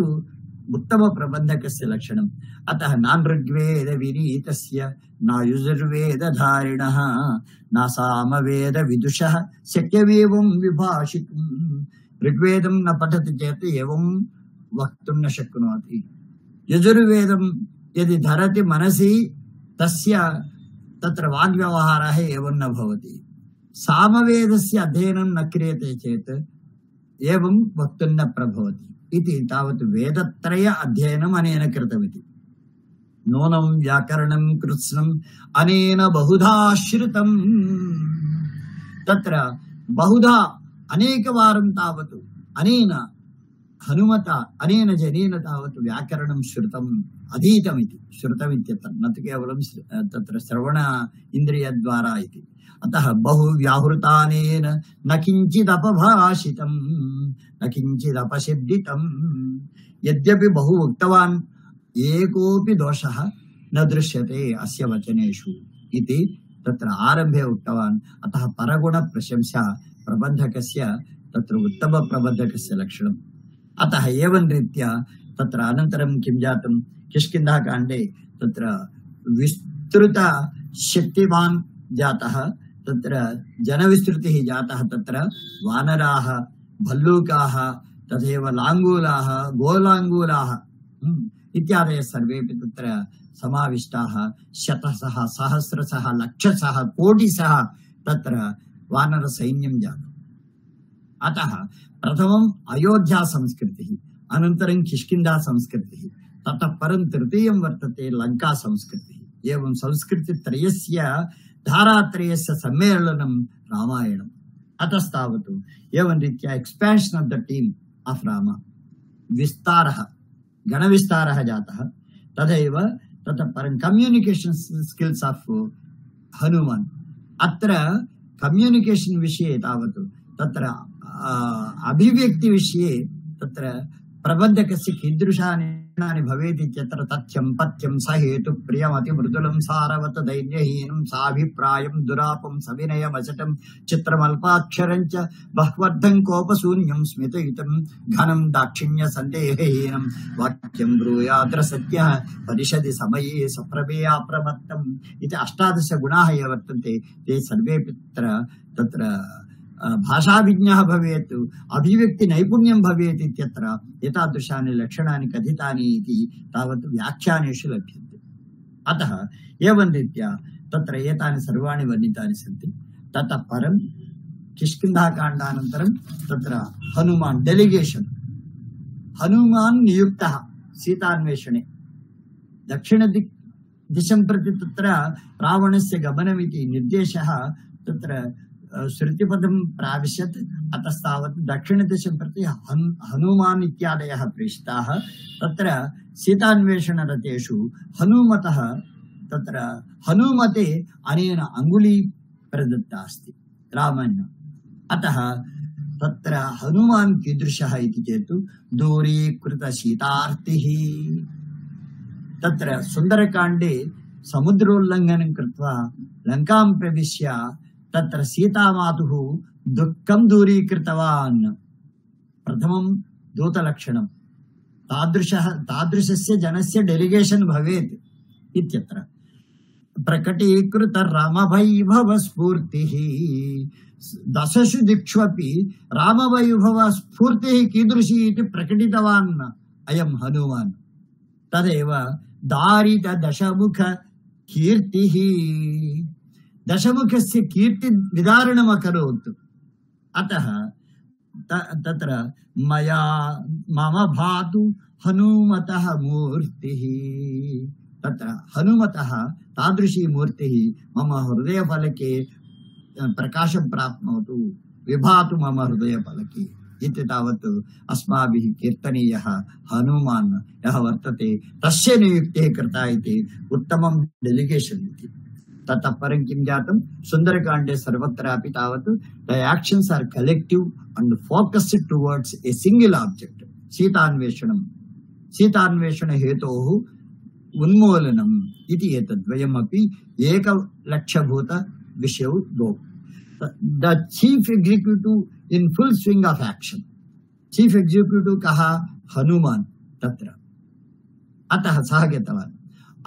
उत्तमप्रबन्धकस्य लक्षणम् अतः नानृग्वेदविनीतस्य नायुजुर्वेदधारिणः नासामवेदविदुषः शक्यमेवं विभाषितुम् ऋग्वेदं न पठति चेत् एवं वक्तुं न शक्नोति यजुर्वेदं यदि धरति मनसि तस्य तत्र वाग्व्यवहारः एवं न भवति सामवेदस्य अध्ययनं न क्रियते चेत् एवं वक्तुं न प्रभवति इति तावत् वेदत्रय अध्ययनम् अनेन कृतमिति नूनं व्याकरणं कृत्स्नम् अनेन बहुधा श्रुतम् तत्र बहुधा अनेकवारं तावत् अनेन हनुमता अनेन जनेन तावत् व्याकरणं श्रुतम् अधीतमिति श्रुतमित्यत्र न तु केवलं तत्र श्रवण इन्द्रियद्वारा इति अतः बहु व्याहृतानेन न किञ्चिदपभाषितं न किञ्चिदपसिद्धितं यद्यपि बहु उक्तवान् एकोऽपि दोषः न दृश्यते अस्य वचनेषु इति तत्र आरम्भे उक्तवान् अतः परगुणप्रशंसा प्रबन्धकस्य तत्र उत्तमप्रबन्धकस्य लक्षणम् अतः एवं रीत्या तत्र अनन्तरं किं जातं किष्किन्धाकाण्डे तत्र विस्तृत शक्तिवान् जातः तत्र जनविस्तृतिः जातः तत्र वानराः भल्लूकाः तथैव लाङ्गूलाः गोलाङ्गूलाः इत्यादयः सर्वेपि तत्र समाविष्टाः शतशः सहस्रशः लक्षशः कोटिशः तत्र वानरसैन्यं जातम् अतः प्रथमम् अयोध्या संस्कृतिः अनन्तरं किष्किन्धा संस्कृतिः ततः परं तृतीयं वर्तते लङ्का संस्कृतिः एवं संस्कृतित्रयस्य धारात्रयस्य सम्मेलनं रामायणम् अतस्तावत् एवं रीत्या expansion of the team of Ram विस्तारः गणविस्तारः जातः तथैव ततः परं कम्युनिकेशन् स्किल्स् आफ् हनुमान् अत्र कम्युनिकेशन् विषये तावत् तत्र अभिव्यक्ति विषये तत्र प्रबन्धकस्य कीदृशानि भवेत् इत्यत्र तथ्यं पथ्यं सहेतु प्रियमति मृदुलं सारवत दैन्यहीनं साभिप्रायं दुरापं सविनयमचटं चित्रमल्पाक्षरं च बह्वर्धं कोपशून्यं स्मितयुतं घनं दाक्षिण्य सन्देहहीनं वाक्यं ब्रूयाद्र सत्यः परिषदि समये सप्रमेया प्रमत्तम् इति 18 गुणाः ये वर्तन्ते ते सर्वेपि तत्र भाषाभिज्ञः भवेत् अभिव्यक्ति नैपुण्यं भवेत् इत्यत्र एतादृशानि लक्षणानि कथितानि इति तावत् व्याख्यानेषु लभ्यन्ते अतः एवं रीत्या तत्र एतानि सर्वाणि वर्णितानि सन्ति ततः परं किष्किन्धाकाण्डानन्तरं तत्र हनुमान् डेलिगेशन् हनुमान् नियुक्तः सीतान्वेषणे दक्षिण दिशं प्रति तत्र रावणस्य गमनमिति निर्देशः तत्र श्रुतिपदं प्राविशत् अतस्तावत् दक्षिणदिशं प्रति हनुमान् इत्यादयः प्रेषिताः तत्र सीतान्वेषणरतेषु हनुमतः तत्र हनुमते अनेन अङ्गुली प्रदत्ता अस्ति रामेण अतः तत्र हनुमान् कीदृशः इति चेत् दूरीकृतशीतार्तिः तत्र सुन्दरकाण्डे समुद्रोल्लङ्घनं कृत्वा लङ्कां प्रविश्य तत्र सीतामातुः दुःखं दूरीकृतवान् प्रथमं दूतलक्षणं तादृशस्य जनस्य डेलिगेशन् भवेत् इत्यत्र प्रकटीकृत रामवैभव स्फूर्तिः दशसु दिक्ष्वपि रामवैभव स्फूर्तिः कीदृशी इति प्रकटितवान् अयं हनुमान् तदेव दारित दशमुख कीर्तिः दशमुखस्य कीर्ति विदारणम् अकरोत् अतः तत्र मया मम भातु हनुमतः मूर्तिः तत्र हनुमतः तादृशी मूर्तिः मम हृदयफलके प्रकाशं प्राप्नोतु विभातु मम हृदयफलके इति तावत् अस्माभिः कीर्तनीयः हनुमान् यः वर्तते तस्य नियुक्तिः कृता इति उत्तमं डेलिगेशन् इति ततः परं किं जातं सुन्दरकाण्डे सर्वत्रापि तावत् the actions are collective and focused towards a single object सीतान्वेषण हेतोः उन्मूलनम् इति एतद्वयमपि एकलक्ष्यभूत विषयौ द्वौ the chief executive in full swing of action chief executive कः हनुमान् तत्र अतः सः गतवान्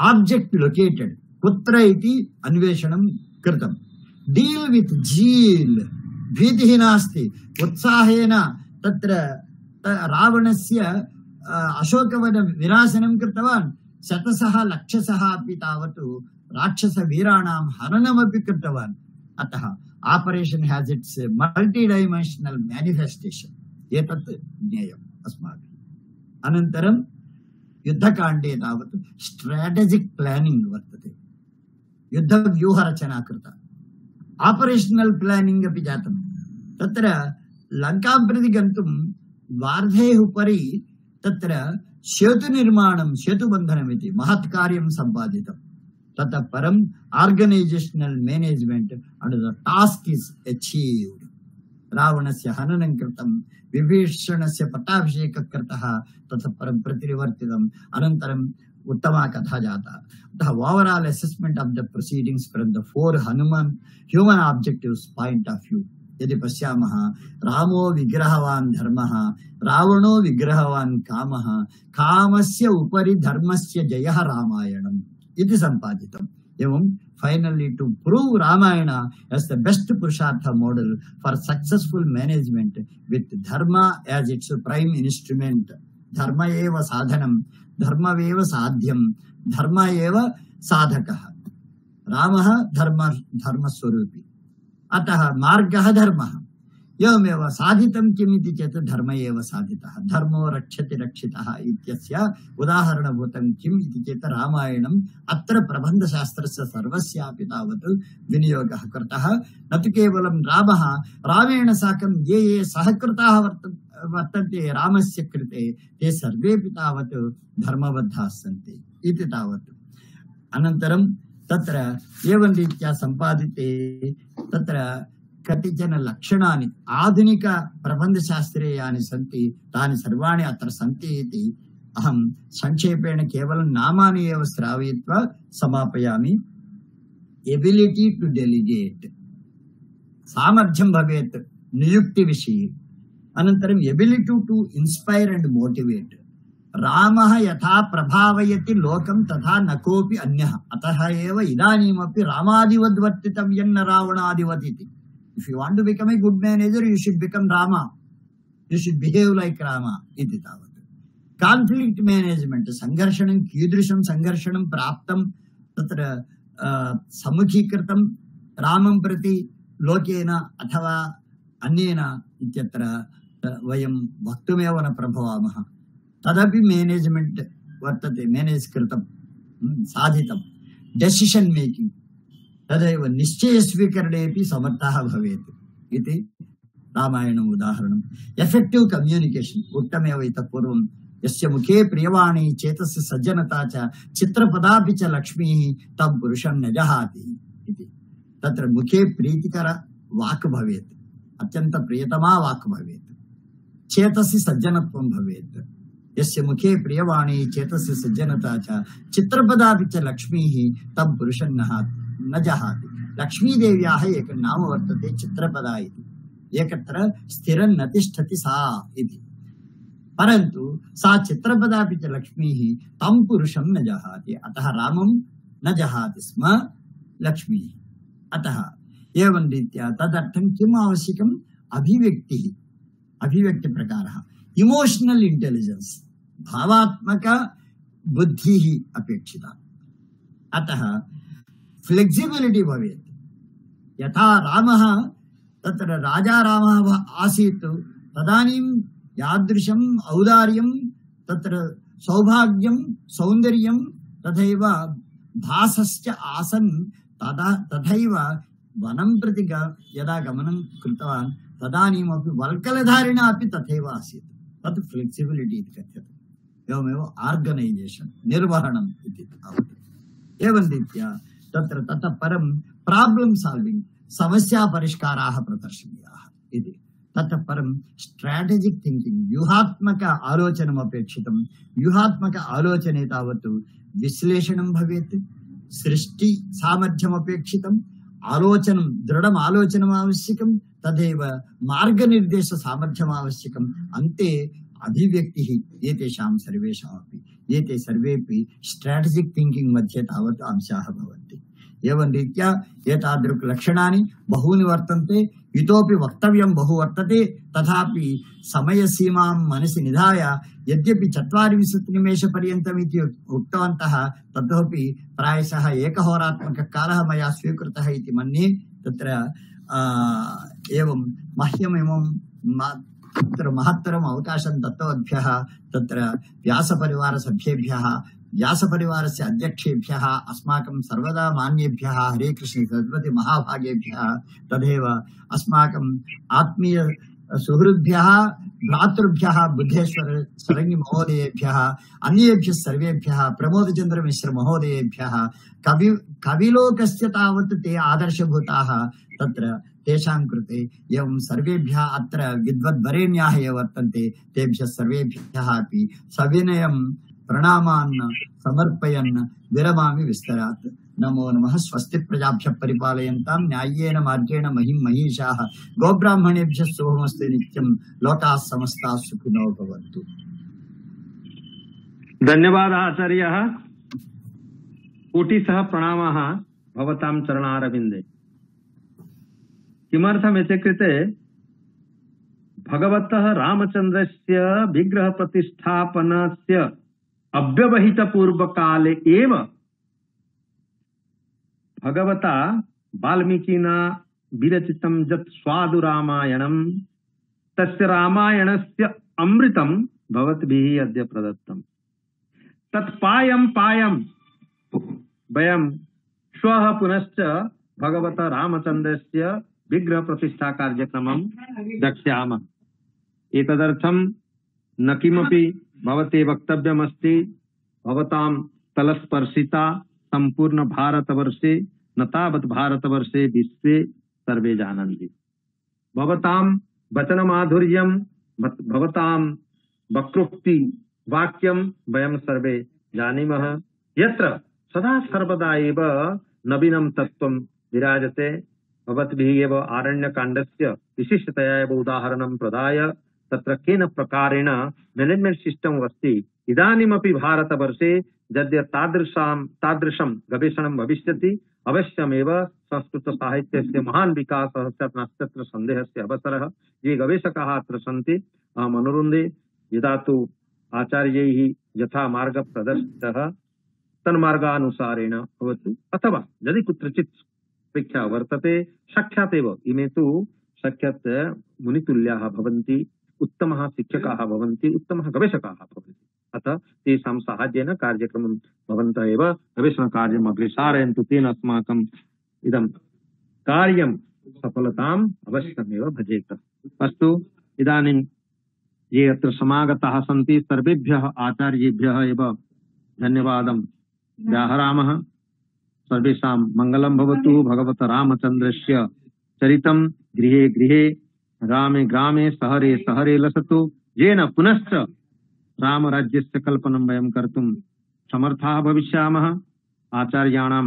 ऑब्जेक्ट लोकेटेड कुत्र इति अन्वेषणं कृतं डील विथ जील भीतिः नास्ति उत्साहेन तत्र रावणस्य अशोकवन विनाशनं कृतवान् शतशः लक्षशः अपि तावत् राक्षसवीराणां हननमपि कृतवान् अतः operation has its multi dimensional manifestation एतत् ज्ञेयम् अस्माभिः अनन्तरं युद्धकाण्डे तावत् स्ट्राटेजिक प्लानिंग वर्तते युद्धव्यूहरचना कृता ऑपरेशनल प्लानिंग अपि जातं तत्र लंकां प्रति गन्तुं वार्धेः उपरि तत्र सेतुनिर्माणं सेतुबन्धनमिति महत् कार्यं सम्पादितं ततः परं organisational management and the task is achieved रावणस्य हननं कृतं विभीषणस्य पट्टाभिषेकः कृतः ततः परं प्रतिनिवर्तितम् अनन्तरं उत्तमा कथा जाता अतः overall assessment of the proceedings from the four human objectives point of view यदि पश्यामः रामो विग्रहवान् धर्मः रावणो विग्रहवान् कामः कामस्य उपरि धर्मस्य जयः रामायणम् इति सम्पादितम् एवं finally to prove Ramayana as the best Purushartha model for successful management with dharma as its prime instrument. Dharma eva sadhanam, dharma eva sadhyam, dharma eva sadhakah. Ramah dharma swarupi. Ataha margah dharmah. एवमेव साधितं किमिति चेत् धर्म एव साधितः धर्मो रक्षति रक्षितः इत्यस्य उदाहरणभूतं किम् इति चेत् रामायणम् अत्र प्रबन्धशास्त्रस्य सर्वस्यापि तावत् विनियोगः कृतः न तु केवलं रामः रामेण साकं ये सहकृताः वर्तन्ते रामस्य कृते ते सर्वेपि तावत् धर्मबद्धाः सन्ति इति तावत् अनन्तरं तत्र एवं रीत्या सम्पादिते तत्र कतिचन लक्षणानि आधुनिक प्रबन्धशास्त्रे यानि सन्ति तानि सर्वाणि अत्र सन्ति इति अहं संक्षेपेण केवलं नामानि एव श्रावयित्वा समापयामि एबिलिटी टु डेलिगेट सामर्थ्यं भवेत् नियुक्ति विषये अनन्तरं ability to inspire and motivate रामः यथा प्रभावयति लोकं तथा न कोऽपि अन्यः अतः एव इदानीमपि रामादिवद्वर्तितव्यं न रावणादिवत् इति If you want to become a good manager, you should become Rama. You should behave like Rama. Iti tavat. Conflict management, sangharshanam, कीदृशं संघर्षणं प्राप्तं तत्र सम्मुखीकृतं रामं प्रति लोकेन अथवा अन्येन इत्यत्र वयं वक्तुमेव न प्रभवामः तदपि मेनेज्मेंट वर्तते, मेनेज कृतं, साधितं। डेसिशन् मेकिंग तदैव निश्चय स्वीकरणेपि समर्थः भवेत् इति रामायणम् उदाहरणम्। एफेक्टिव् कम्युनिकेशन् उक्तमेव इतः पूर्वं, यस्य मुखे प्रियवाणी चेतस्य सज्जनता च चित्रपदापि च लक्ष्मीः तं पुरुषं न जहाति इति। तत्र मुखे प्रीतिकर वाक् भवेत्, अत्यंत प्रियतमा वाक् भवेत्, चेतसि सज्जनत्वं भवेत्। यस्य मुखे प्रियवाणी चेतस्य सज्जनता च चित्रपदापि च लक्ष्मीः तं पुरुषं न जहाति। लक्ष्मीदेव्याः एकं नाम वर्तते चित्रपदा इति। एकत्र स्थिरं न तिष्ठति सा इति। परन्तु सा चित्रपदापि च लक्ष्मीः तं पुरुषं न जहाति। अतः रामं न जहाति स्म लक्ष्मीः। अतः एवं रीत्या तदर्थं किम् आवश्यकम्? अभिव्यक्तिः, अभिव्यक्तिप्रकारः, इमोशनल इंटेलिजेंस, भावात्मक बुद्धिः अपेक्षिता। अतः फ्लेक्सिबिलिटी भवेत्। यथा रामः तत्र राजा रामः आसीत्, तदानीं यादृशम् औदार्यं, तत्र सौभाग्यं, सौन्दर्यं तथैव भासश्च आसन्, तथैव वनं प्रति यदा गमनं कृतवान् तदानीमपि वल्कलधारिणा अपि तथैव आसीत्। तत् फ्लेक्सिबिलिटी इति कथ्यते। एवमेव आर्गनैजेशन्, निर्वहणम् इति तावत्। एवं रीत्या तत्र ततः परं प्राब्लम् साल्विङ्ग्, समस्या परिष्काराः प्रदर्शनीयाः इति। ततः परं स्ट्राटेजिक् थिङ्किङ्ग्, व्यूहात्मक आलोचनम् अपेक्षितं। व्यूहात्मक आलोचने तावत् विश्लेषणं भवेत्, सृष्टि सामर्थ्यम् अपेक्षितम्, आलोचनं, दृढम् आलोचनम् आवश्यकं, तदेव मार्गनिर्देश सामर्थ्यम् आवश्यकम्, अन्ते अभिव्यक्तिः। एतेषां सर्वेषामपि एते सर्वेपि स्ट्राटेजिक् थिङ्किङ्ग् मध्ये तावत् अंशाः भवन्ति। एवं रीत्या एतादृक् लक्षणानि बहूनि वर्तन्ते। इतोपि वक्तव्यं बहु वर्तते, तथापि समयसीमां मनसि निधाय यद्यपि 24 निमेषपर्यन्तम् इति उक्तवन्तः, ततोपि प्रायशः एकहोरात्मककालः मया स्वीकृतः इति मन्ये। तत्र एवं मह्यमिमं तत्र महत्तरम् अवकाशं दत्तवद्भ्यः तत्र व्यासपरिवारसभ्येभ्यः, व्यासपरिवारस्य अध्यक्षेभ्यः, अस्माकं सर्वदा मान्येभ्यः हरे कृष्ण सरस्वती महाभागेभ्यः, तथैव अस्माकम् आत्मीय सुहृद्भ्यः, भ्रातृभ्यः, बुद्धेश्वर सरंगी महोदयेभ्यः, अन्येभ्यः सर्वेभ्यः, प्रमोदचन्द्र मिश्र महोदयेभ्यः, कविलोकस्य तावत् ते आदर्शभूताः। तत्र तेषां कृते एवं सर्वेभ्यः अत्र विद्वद्वरेण्याः ये वर्तन्ते तेभ्यः सर्वेभ्यः अपि सविनयं प्रणामान् समर्पयन् विरमामि विस्तरात्। नमो नमः। स्वस्ति प्रजाभ्यः परिपालयन्तां न्याय्येन मार्गेण महिं महिषाः। गोब्राह्मणेभ्यः शुभमस्तु नित्यं। लोकाः समस्ताः सुखिनो भवन्तु। धन्यवादः आचार्यः। कोटिशः प्रणामाः भवतां चरणारविन्दे। किमर्थमिति कृते भगवतः रामचन्द्रस्य विग्रह प्रतिष्ठापनस्य अव्यवहित पूर्वकाले एव भगवता वाल्मीकिना विरचितं यत् स्वादु रामायणं, तस्य रामायणस्य अमृतं भवद्भिः अद्य प्रदत्तं। तत्पायं वयं श्वः पुनश्च भगवता रामचन्द्रस्य विग्रह प्रतिष्ठा कार्यक्रमं दक्ष्यामः। एतदर्थं न किमपि भवते वक्तव्यमस्ति। भवतां तलस्पर्शिता संपूर्ण भारतवर्षे न तावत् भारतवर्षे विश्वे सर्वे जानन्ति। भवतां वचनमाधुर्यं, भवतां वक्रोक्ति वाक्यं वयं सर्वे जानीमः। यत्र सदा सर्वदा एव नवीनं तत्त्वं विराजते। भवद्भिः एव आरण्यकाण्डस्य विशिष्टतया एव उदाहरणं प्रदाय तत्र केन प्रकारेण मैनेजमेंट सिस्टम अस्ति। इदानीमपि भारतवर्षे यद्य तादृशं गवेषणं भविष्यति, अवश्यमेव संस्कृतसाहित्यस्य महान् विकासः स्यात् नास्त्यत्र सन्देहस्य अवसरः। ये गवेषकाः अत्र सन्ति, अहम् अनुरुन्धे यदा तु आचार्यैः यथा मार्ग प्रदर्शितः तन्मार्गानुसारेण भवतु, अथवा यदि कुत्रचित् अपेक्षा वर्तते साक्षात् एव इमे तु साक्षात् मुनितुल्याः भवन्ति, उत्तमः शिक्षकाः भवन्ति, उत्तमः गवेषकाः भवन्ति। अतः तेषां साहाय्येन कार्यक्रमं भवन्तः एव गवेषणकार्यम् अग्रे सारयन्तु। तेन अस्माकम् इदं कार्यं सफलताम् अवश्यमेव भजेत। अस्तु, इदानीं ये अत्र समागताः सन्ति सर्वेभ्यः आचार्येभ्यः एव धन्यवादं व्याहरामः। सर्वेषां मङ्गलं भवतु। भगवत रामचन्द्रस्य चरितं गृहे गृहे ग्रामे ग्रामे सहरे सहरे लसतु, येन पुनश्च रामराज्यस्य कल्पनं वयं कर्तुं समर्थाः भविष्यामः। आचार्याणां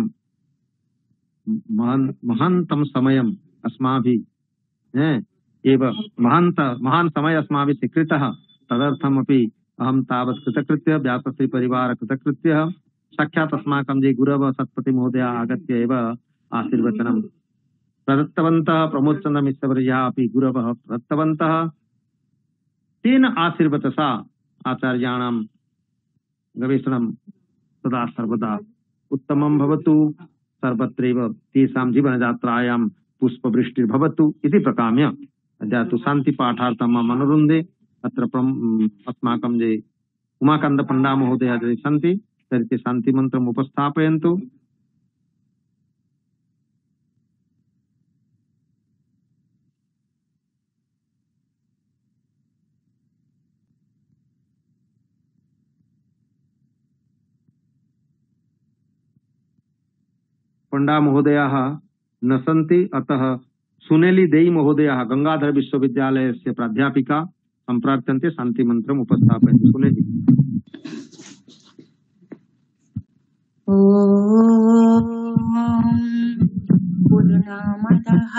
महान्तं समयम् अस्माभिः एव महान् समय अस्माभिः स्वीकृतः। तदर्थमपि अहं तावत् कृतकृत्य व्यासश्री परिवार कृतकृत्यः। साक्षात् अस्माकं ये गुरव सत्पति महोदय आगत्य एव आशीर्वचनं प्रदत्तवन्तः। प्रमोदचन्द्र मिश्रवर्याः अपि गुरवः प्रदत्तवन्तः। तेन आशीर्वचसा आचार्याणां गवेषणं सदा सर्वदा उत्तमं भवतु। सर्वत्रैव तेषां जीवनयात्रायां पुष्पवृष्टिर्भवतु इति प्रकाम्य अद्य तु शान्तिपाठार्थं मम अनुरुन्धे। अत्र अस्माकं ये उमाकान्त पण्डा महोदय ये सन्ति तर्हि शान्तिमन्त्रम् उपस्थापयन्तु। पंडा महोदयाः न सन्ति, अतः सुनेली देई महोदयाः गंगाधर विश्वविद्यालयस्य प्राध्यापिका सम्प्रार्थ्यन्ते शान्तिमन्त्रम् उपस्थापयन्ति। सुनेली। पूर्णमदः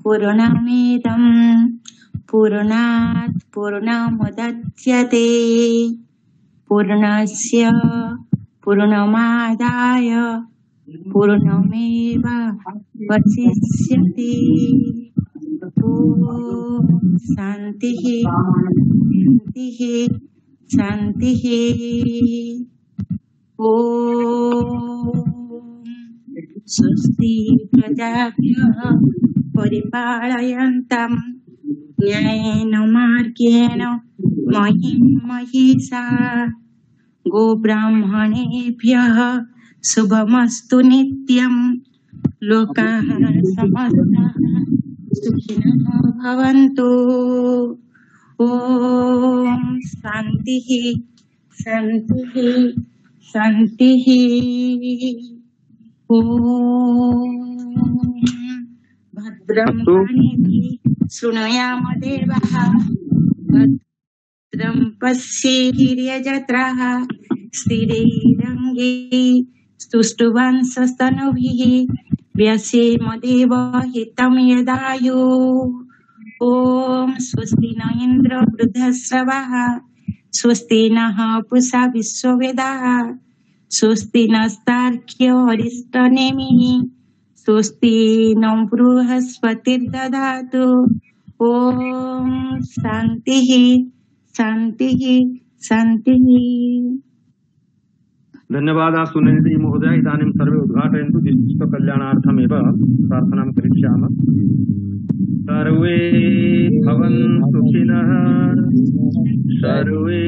पूर्णमिदं पूर्णात् पूर्णमुदच्यते पूर्णस्य पूर्णमादाय पूर्णमेव वशिष्यति। ॐ शान्तिः शान्तिः शान्तिः। ॐ स्वस्ति प्रजाभ्यः परिपालयन्तां न्यायेन मार्गेण महीं महिषाः। गोब्राह्मणेभ्यः शुभमस्तु नित्यं। लोकाः समस्ताः सुखिनः भवन्तु। ॐ शान्तिः शान्तिः शान्तिः। ॐ भद्रं कर्णेभिः शृणुयाम देवाः भद्रं पश्येर्यजत्राः स्थिरैरङ्गैः स्तुष्टुवांसस्तनूभिः व्यसेमदेव हितं यदायुः। ॐ स्वस्ति न इन्द्र वृद्धश्रवाः स्वस्ति नः पूषा विश्ववेदाः स्वस्ति नस्तार्क्ष्यो अरिष्टनेमिः स्वस्ति न बृहस्पतिर्दधातु। ॐ शान्तिः शान्तिः शान्तिः। धन्यवादाः सुनीति महोदय। इदानीं सर्वे उद्घाटयन्तु। विश्वकल्याणार्थमेव प्रार्थनां करिष्यामः। सर्वे भवन्तु सुखिनः, सर्वे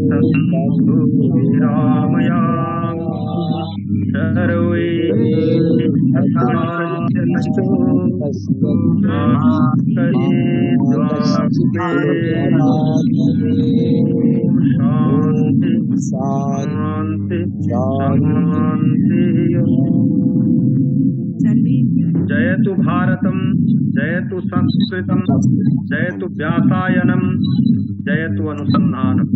सन्तु निरामयाः, सर्वे भद्राण्यन्तु मा शान्ति शान्ति। जयतु भारतं, जयतु संस्कृतं, जयतु व्यासायनं, जयतु अनुसन्धानम्।